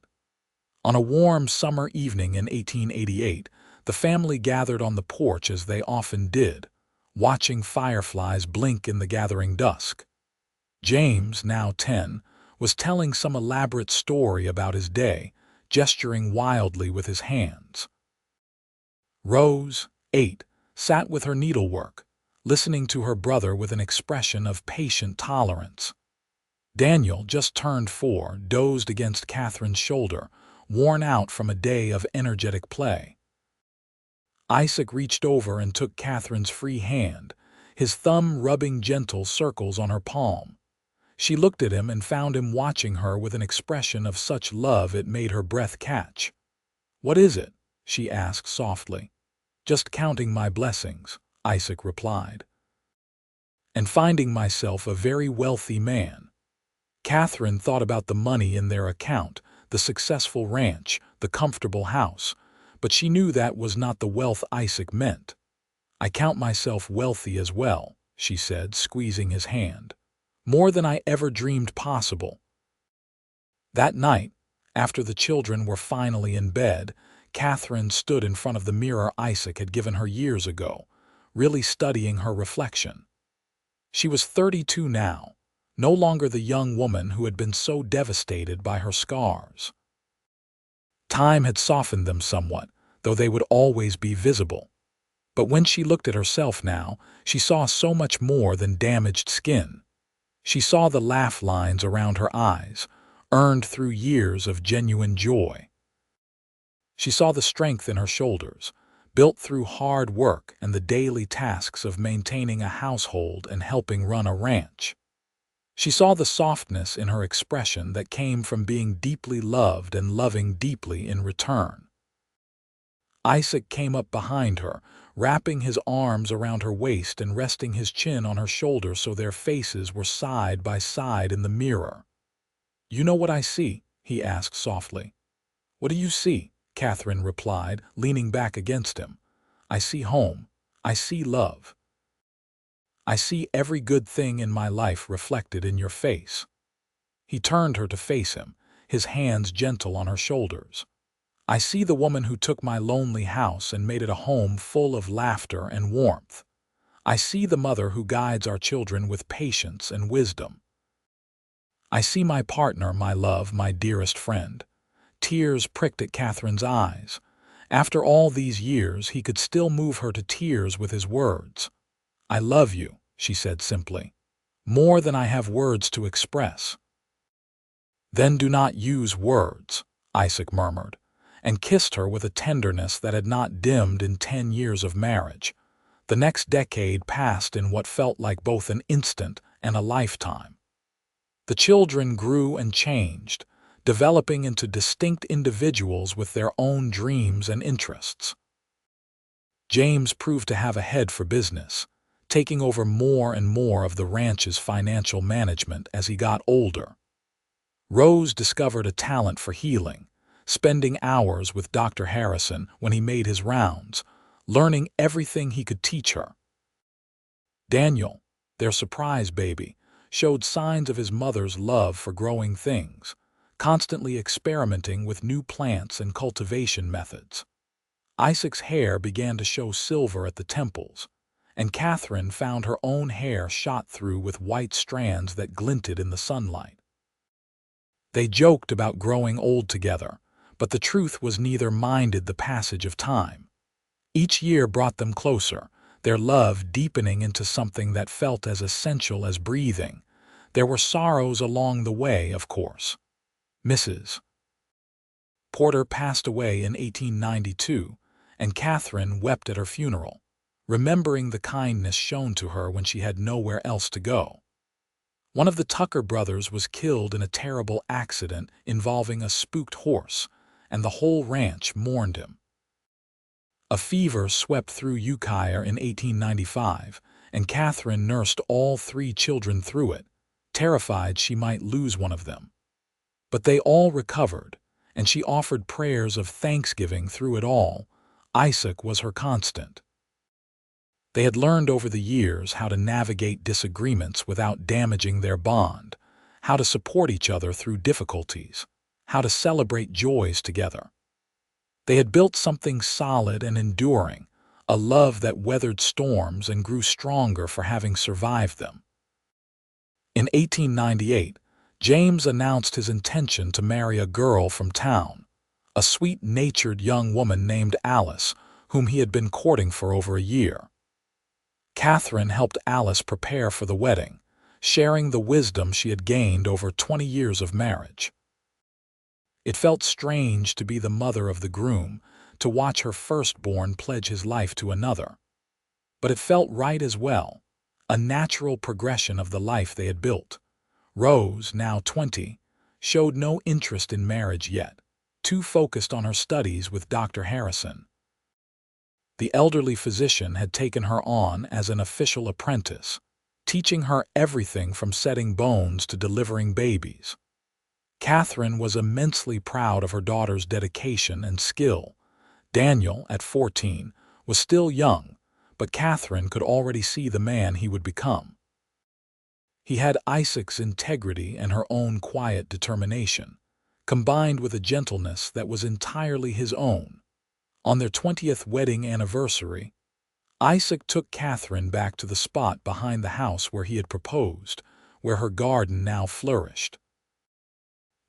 On a warm summer evening in 1888, the family gathered on the porch as they often did, watching fireflies blink in the gathering dusk. James, now 10, was telling some elaborate story about his day, gesturing wildly with his hands. Rose, 8, sat with her needlework, listening to her brother with an expression of patient tolerance. Daniel, just turned 4, dozed against Catherine's shoulder, worn out from a day of energetic play. Isaac reached over and took Catherine's free hand, his thumb rubbing gentle circles on her palm. She looked at him and found him watching her with an expression of such love it made her breath catch. "What is it?" she asked softly. "Just counting my blessings," Isaac replied. "And finding myself a very wealthy man." Catherine thought about the money in their account, the successful ranch, the comfortable house, but she knew that was not the wealth Isaac meant. "I count myself wealthy as well," she said, squeezing his hand. "More than I ever dreamed possible." That night, after the children were finally in bed, Catherine stood in front of the mirror Isaac had given her years ago, really studying her reflection. She was 32 now, no longer the young woman who had been so devastated by her scars. Time had softened them somewhat, though they would always be visible. But when she looked at herself now, she saw so much more than damaged skin. She saw the laugh lines around her eyes, earned through years of genuine joy. She saw the strength in her shoulders, built through hard work and the daily tasks of maintaining a household and helping run a ranch. She saw the softness in her expression that came from being deeply loved and loving deeply in return. Isaac came up behind her, wrapping his arms around her waist and resting his chin on her shoulder so their faces were side by side in the mirror. "You know what I see?" he asked softly. "What do you see?" Catherine replied, leaning back against him. "I see home. I see love. I see every good thing in my life reflected in your face." He turned her to face him, his hands gentle on her shoulders. "I see the woman who took my lonely house and made it a home full of laughter and warmth. I see the mother who guides our children with patience and wisdom. I see my partner, my love, my dearest friend." Tears pricked at Catherine's eyes. After all these years, he could still move her to tears with his words. "I love you," she said simply, "more than I have words to express." "Then do not use words," Isaac murmured, and kissed her with a tenderness that had not dimmed in 10 years of marriage. The next decade passed in what felt like both an instant and a lifetime. The children grew and changed, developing into distinct individuals with their own dreams and interests. James proved to have a head for business, taking over more and more of the ranch's financial management as he got older. Rose discovered a talent for healing, spending hours with Dr. Harrison when he made his rounds, learning everything he could teach her. Daniel, their surprise baby, showed signs of his mother's love for growing things, constantly experimenting with new plants and cultivation methods. Isaac's hair began to show silver at the temples, and Catherine found her own hair shot through with white strands that glinted in the sunlight. They joked about growing old together, but the truth was neither minded the passage of time. Each year brought them closer, their love deepening into something that felt as essential as breathing. There were sorrows along the way, of course. Mrs. Porter passed away in 1892, and Catherine wept at her funeral, remembering the kindness shown to her when she had nowhere else to go. One of the Tucker brothers was killed in a terrible accident involving a spooked horse, and the whole ranch mourned him. A fever swept through Ukiah in 1895, and Catherine nursed all 3 children through it, terrified she might lose one of them. But they all recovered, and she offered prayers of thanksgiving through it all. Isaac was her constant. They had learned over the years how to navigate disagreements without damaging their bond, how to support each other through difficulties, how to celebrate joys together. They had built something solid and enduring, a love that weathered storms and grew stronger for having survived them. In 1898, James announced his intention to marry a girl from town, a sweet-natured young woman named Alice, whom he had been courting for over a year. Catherine helped Alice prepare for the wedding, sharing the wisdom she had gained over 20 years of marriage. It felt strange to be the mother of the groom, to watch her firstborn pledge his life to another. But it felt right as well, a natural progression of the life they had built. Rose, now 20, showed no interest in marriage yet, too focused on her studies with Dr. Harrison. The elderly physician had taken her on as an official apprentice, teaching her everything from setting bones to delivering babies. Catherine was immensely proud of her daughter's dedication and skill. Daniel, at 14, was still young, but Catherine could already see the man he would become. He had Isaac's integrity and her own quiet determination, combined with a gentleness that was entirely his own. On their 20th wedding anniversary, Isaac took Catherine back to the spot behind the house where he had proposed, where her garden now flourished.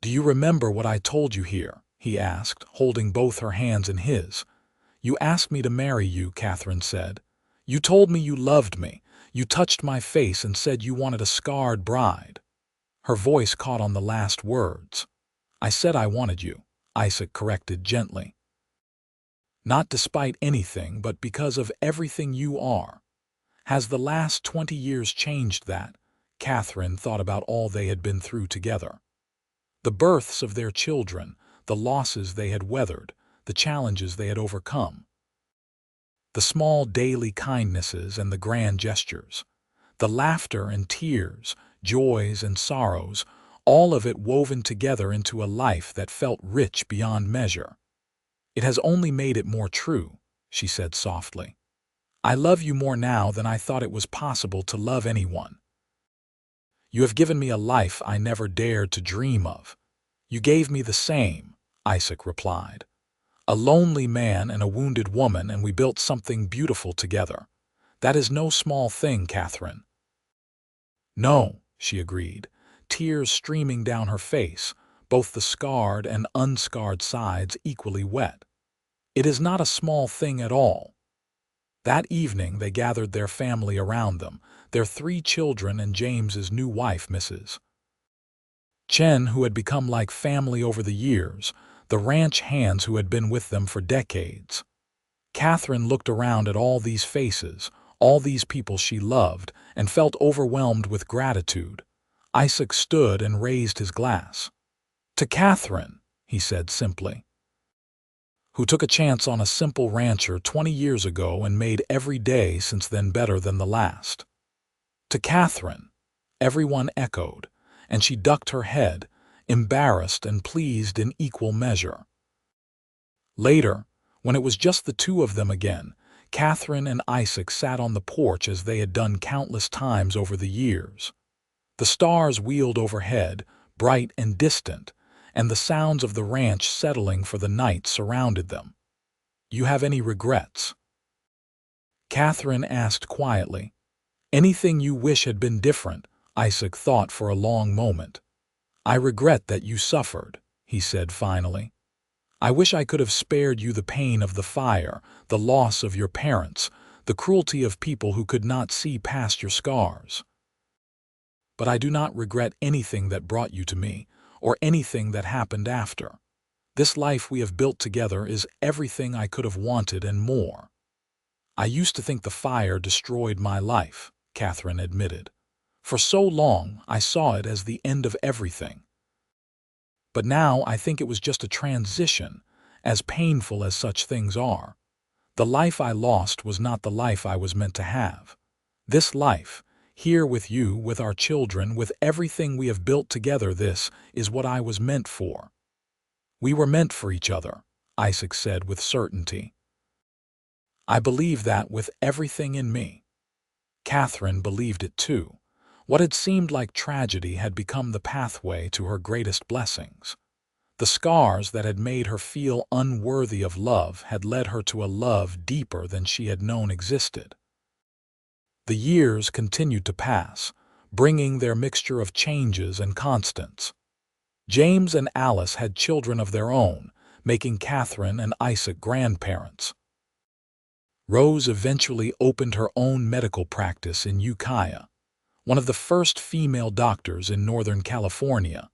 "Do you remember what I told you here?" he asked, holding both her hands in his. "You asked me to marry you," Catherine said. "You told me you loved me. You touched my face and said you wanted a scarred bride." Her voice caught on the last words. "I said I wanted you," Isaac corrected gently. "Not despite anything, but because of everything you are." Has the last 20 years changed that? Catherine thought about all they had been through together. The births of their children, the losses they had weathered, the challenges they had overcome. The small daily kindnesses and the grand gestures. The laughter and tears, joys and sorrows, all of it woven together into a life that felt rich beyond measure. "It has only made it more true," she said softly. "I love you more now than I thought it was possible to love anyone. You have given me a life I never dared to dream of." "You gave me the same," Isaac replied. "A lonely man and a wounded woman, and we built something beautiful together. That is no small thing, Catherine." "No," she agreed, tears streaming down her face, both the scarred and unscarred sides equally wet. "It is not a small thing at all." That evening they gathered their family around them, their 3 children and James's new wife, Mrs. Chen, who had become like family over the years, the ranch hands who had been with them for decades. Catherine looked around at all these faces, all these people she loved, and felt overwhelmed with gratitude. Isaac stood and raised his glass. "To Catherine," he said simply, "who took a chance on a simple rancher 20 years ago and made every day since then better than the last." "To Catherine," everyone echoed, and she ducked her head, embarrassed and pleased in equal measure. Later, when it was just the two of them again, Catherine and Isaac sat on the porch as they had done countless times over the years. The stars wheeled overhead, bright and distant, and the sounds of the ranch settling for the night surrounded them. "You have any regrets?" Catherine asked quietly. "Anything you wish had been different?" Isaac thought for a long moment. "I regret that you suffered," he said finally. "I wish I could have spared you the pain of the fire, the loss of your parents, the cruelty of people who could not see past your scars. But I do not regret anything that brought you to me, or anything that happened after. This life we have built together is everything I could have wanted and more." "I used to think the fire destroyed my life," Catherine admitted. "For so long, I saw it as the end of everything. But now I think it was just a transition, as painful as such things are. The life I lost was not the life I was meant to have. This life, here with you, with our children, with everything we have built together, this is what I was meant for." "We were meant for each other," Isaac said with certainty. "I believe that with everything in me." Catherine believed it too. What had seemed like tragedy had become the pathway to her greatest blessings. The scars that had made her feel unworthy of love had led her to a love deeper than she had known existed. The years continued to pass, bringing their mixture of changes and constants. James and Alice had children of their own, making Catherine and Isaac grandparents. Rose eventually opened her own medical practice in Ukiah, one of the first female doctors in Northern California,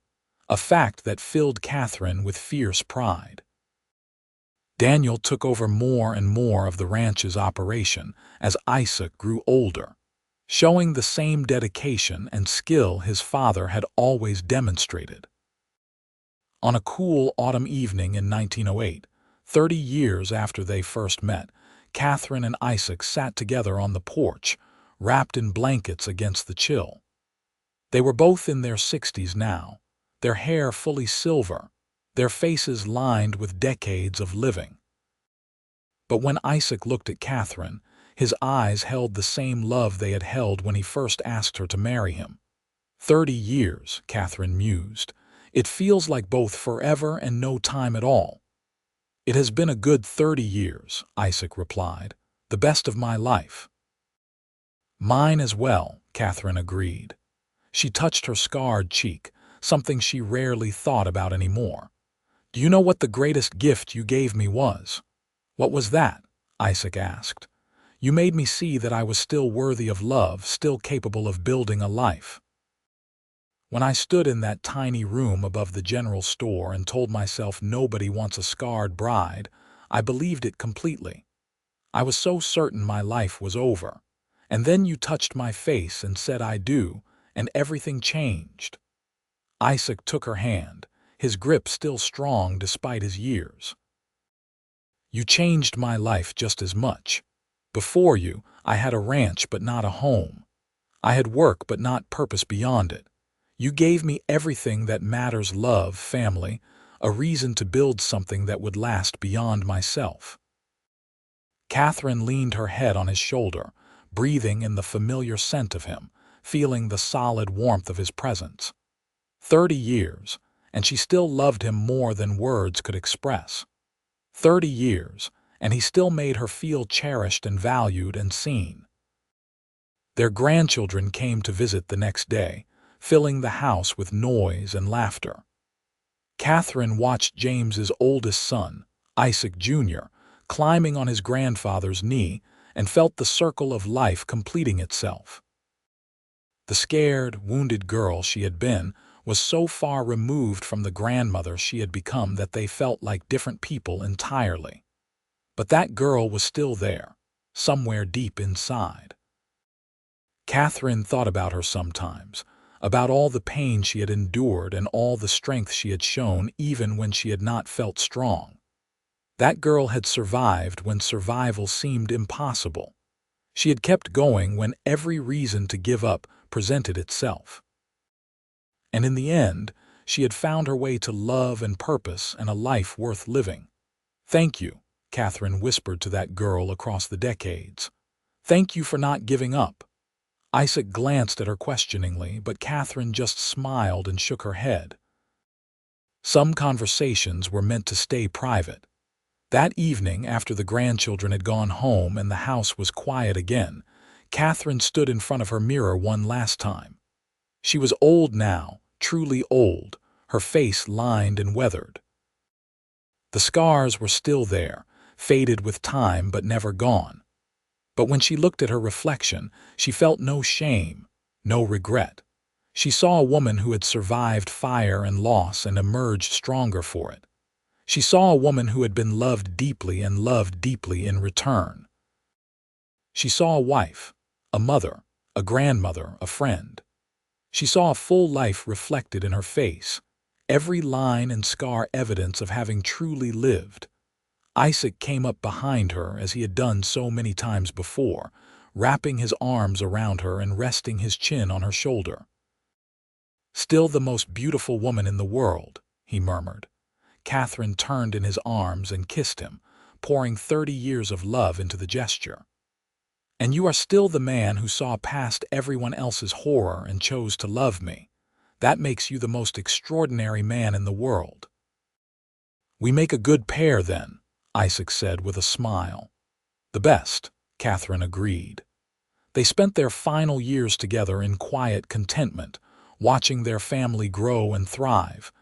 a fact that filled Catherine with fierce pride. Daniel took over more and more of the ranch's operation as Isaac grew older, showing the same dedication and skill his father had always demonstrated. On a cool autumn evening in 1908, 30 years after they first met, Catherine and Isaac sat together on the porch, wrapped in blankets against the chill. They were both in their 60s now, their hair fully silver, their faces lined with decades of living. But when Isaac looked at Catherine, his eyes held the same love they had held when he first asked her to marry him. 30 years, Catherine mused. It feels like both forever and no time at all. It has been a good 30 years, Isaac replied, the best of my life. Mine as well, Catherine agreed. She touched her scarred cheek, something she rarely thought about anymore. Do you know what the greatest gift you gave me was? What was that? Isaac asked. You made me see that I was still worthy of love, still capable of building a life. When I stood in that tiny room above the general store and told myself nobody wants a scarred bride, I believed it completely. I was so certain my life was over. And then you touched my face and said I do, and everything changed. Isaac took her hand, his grip still strong despite his years. You changed my life just as much. Before you, I had a ranch but not a home. I had work but not purpose beyond it. You gave me everything that matters: love, family, a reason to build something that would last beyond myself. Catherine leaned her head on his shoulder, breathing in the familiar scent of him, feeling the solid warmth of his presence. 30 years, and she still loved him more than words could express. 30 years, and he still made her feel cherished and valued and seen. Their grandchildren came to visit the next day, filling the house with noise and laughter. Catherine watched James's oldest son, Isaac Jr., climbing on his grandfather's knee and felt the circle of life completing itself. The scared, wounded girl she had been was so far removed from the grandmother she had become that they felt like different people entirely. But that girl was still there, somewhere deep inside. Catherine thought about her sometimes, about all the pain she had endured and all the strength she had shown even when she had not felt strong. That girl had survived when survival seemed impossible. She had kept going when every reason to give up presented itself. And in the end, she had found her way to love and purpose and a life worth living. Thank you, Catherine whispered to that girl across the decades. Thank you for not giving up. Isaac glanced at her questioningly, but Catherine just smiled and shook her head. Some conversations were meant to stay private. That evening, after the grandchildren had gone home and the house was quiet again, Catherine stood in front of her mirror one last time. She was old now, truly old, her face lined and weathered. The scars were still there, faded with time but never gone. But when she looked at her reflection, she felt no shame, no regret. She saw a woman who had survived fire and loss and emerged stronger for it. She saw a woman who had been loved deeply and loved deeply in return. She saw a wife, a mother, a grandmother, a friend. She saw a full life reflected in her face, every line and scar evidence of having truly lived. Isaac came up behind her as he had done so many times before, wrapping his arms around her and resting his chin on her shoulder. "Still the most beautiful woman in the world," he murmured. Catherine turned in his arms and kissed him, pouring 30 years of love into the gesture. "And you are still the man who saw past everyone else's horror and chose to love me. That makes you the most extraordinary man in the world." "We make a good pair, then," Isaac said with a smile. "The best," Catherine agreed. They spent their final years together in quiet contentment, watching their family grow and thrive,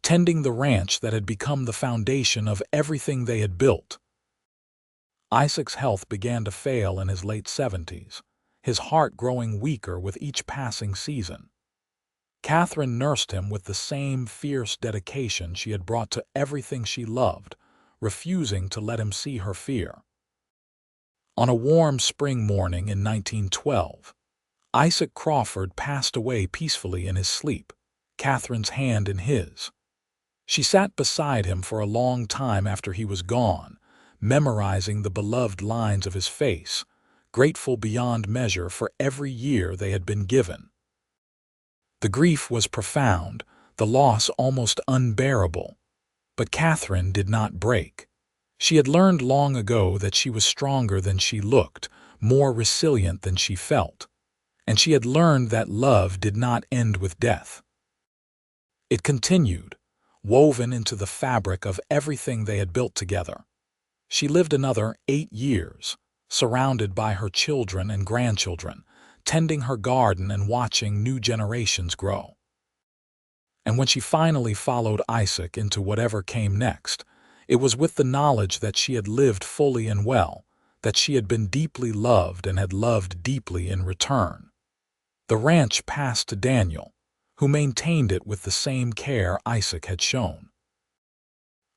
tending the ranch that had become the foundation of everything they had built. Isaac's health began to fail in his late 70s, his heart growing weaker with each passing season. Catherine nursed him with the same fierce dedication she had brought to everything she loved, refusing to let him see her fear. On a warm spring morning in 1912, Isaac Crawford passed away peacefully in his sleep, Catherine's hand in his. She sat beside him for a long time after he was gone, memorizing the beloved lines of his face, grateful beyond measure for every year they had been given. The grief was profound, the loss almost unbearable. But Catherine did not break. She had learned long ago that she was stronger than she looked, more resilient than she felt. And she had learned that love did not end with death. It continued, woven into the fabric of everything they had built together. She lived another 8 years, surrounded by her children and grandchildren, tending her garden and watching new generations grow. And when she finally followed Isaac into whatever came next, it was with the knowledge that she had lived fully and well, that she had been deeply loved and had loved deeply in return. The ranch passed to Daniel, who maintained it with the same care Isaac had shown.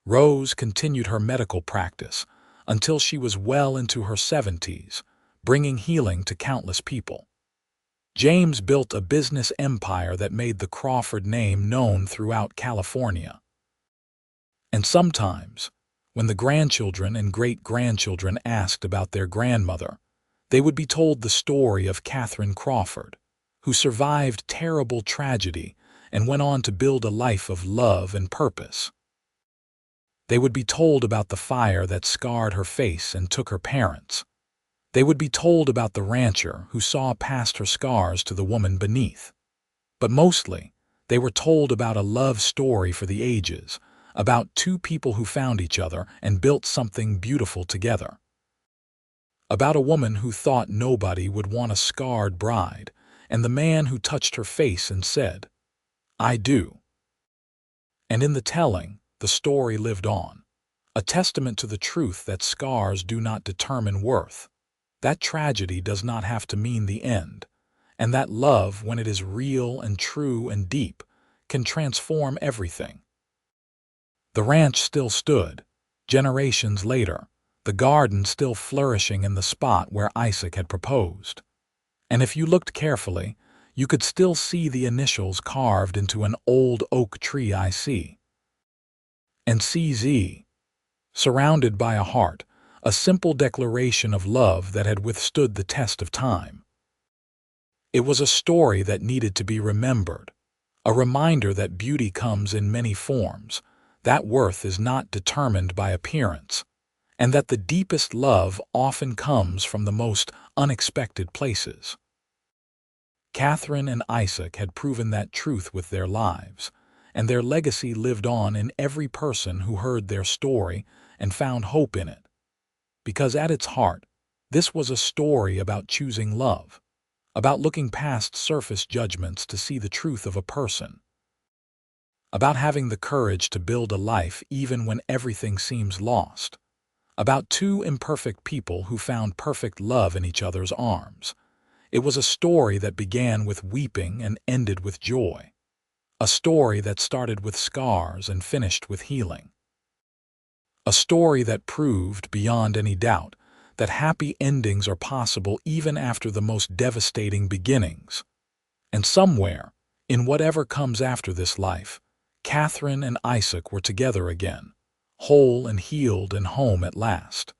Rose continued her medical practice until she was well into her 70s, bringing healing to countless people. James built a business empire that made the Crawford name known throughout California. And sometimes, when the grandchildren and great-grandchildren asked about their grandmother, they would be told the story of Catherine Crawford, who survived terrible tragedy and went on to build a life of love and purpose. They would be told about the fire that scarred her face and took her parents. They would be told about the rancher who saw past her scars to the woman beneath. But mostly, they were told about a love story for the ages, about two people who found each other and built something beautiful together. About a woman who thought nobody would want a scarred bride, and the man who touched her face and said, "I do." And in the telling, the story lived on, a testament to the truth that scars do not determine worth, that tragedy does not have to mean the end, and that love, when it is real and true and deep, can transform everything. The ranch still stood, generations later, the garden still flourishing in the spot where Isaac had proposed. And if you looked carefully, you could still see the initials carved into an old oak tree I see. And CZ, surrounded by a heart, a simple declaration of love that had withstood the test of time. It was a story that needed to be remembered, a reminder that beauty comes in many forms, that worth is not determined by appearance, and that the deepest love often comes from the most unexpected places. Catherine and Isaac had proven that truth with their lives, and their legacy lived on in every person who heard their story and found hope in it. Because at its heart, this was a story about choosing love, about looking past surface judgments to see the truth of a person, about having the courage to build a life even when everything seems lost, about two imperfect people who found perfect love in each other's arms. It was a story that began with weeping and ended with joy, a story that started with scars and finished with healing. A story that proved, beyond any doubt, that happy endings are possible even after the most devastating beginnings. And somewhere, in whatever comes after this life, Catherine and Isaac were together again, whole and healed and home at last.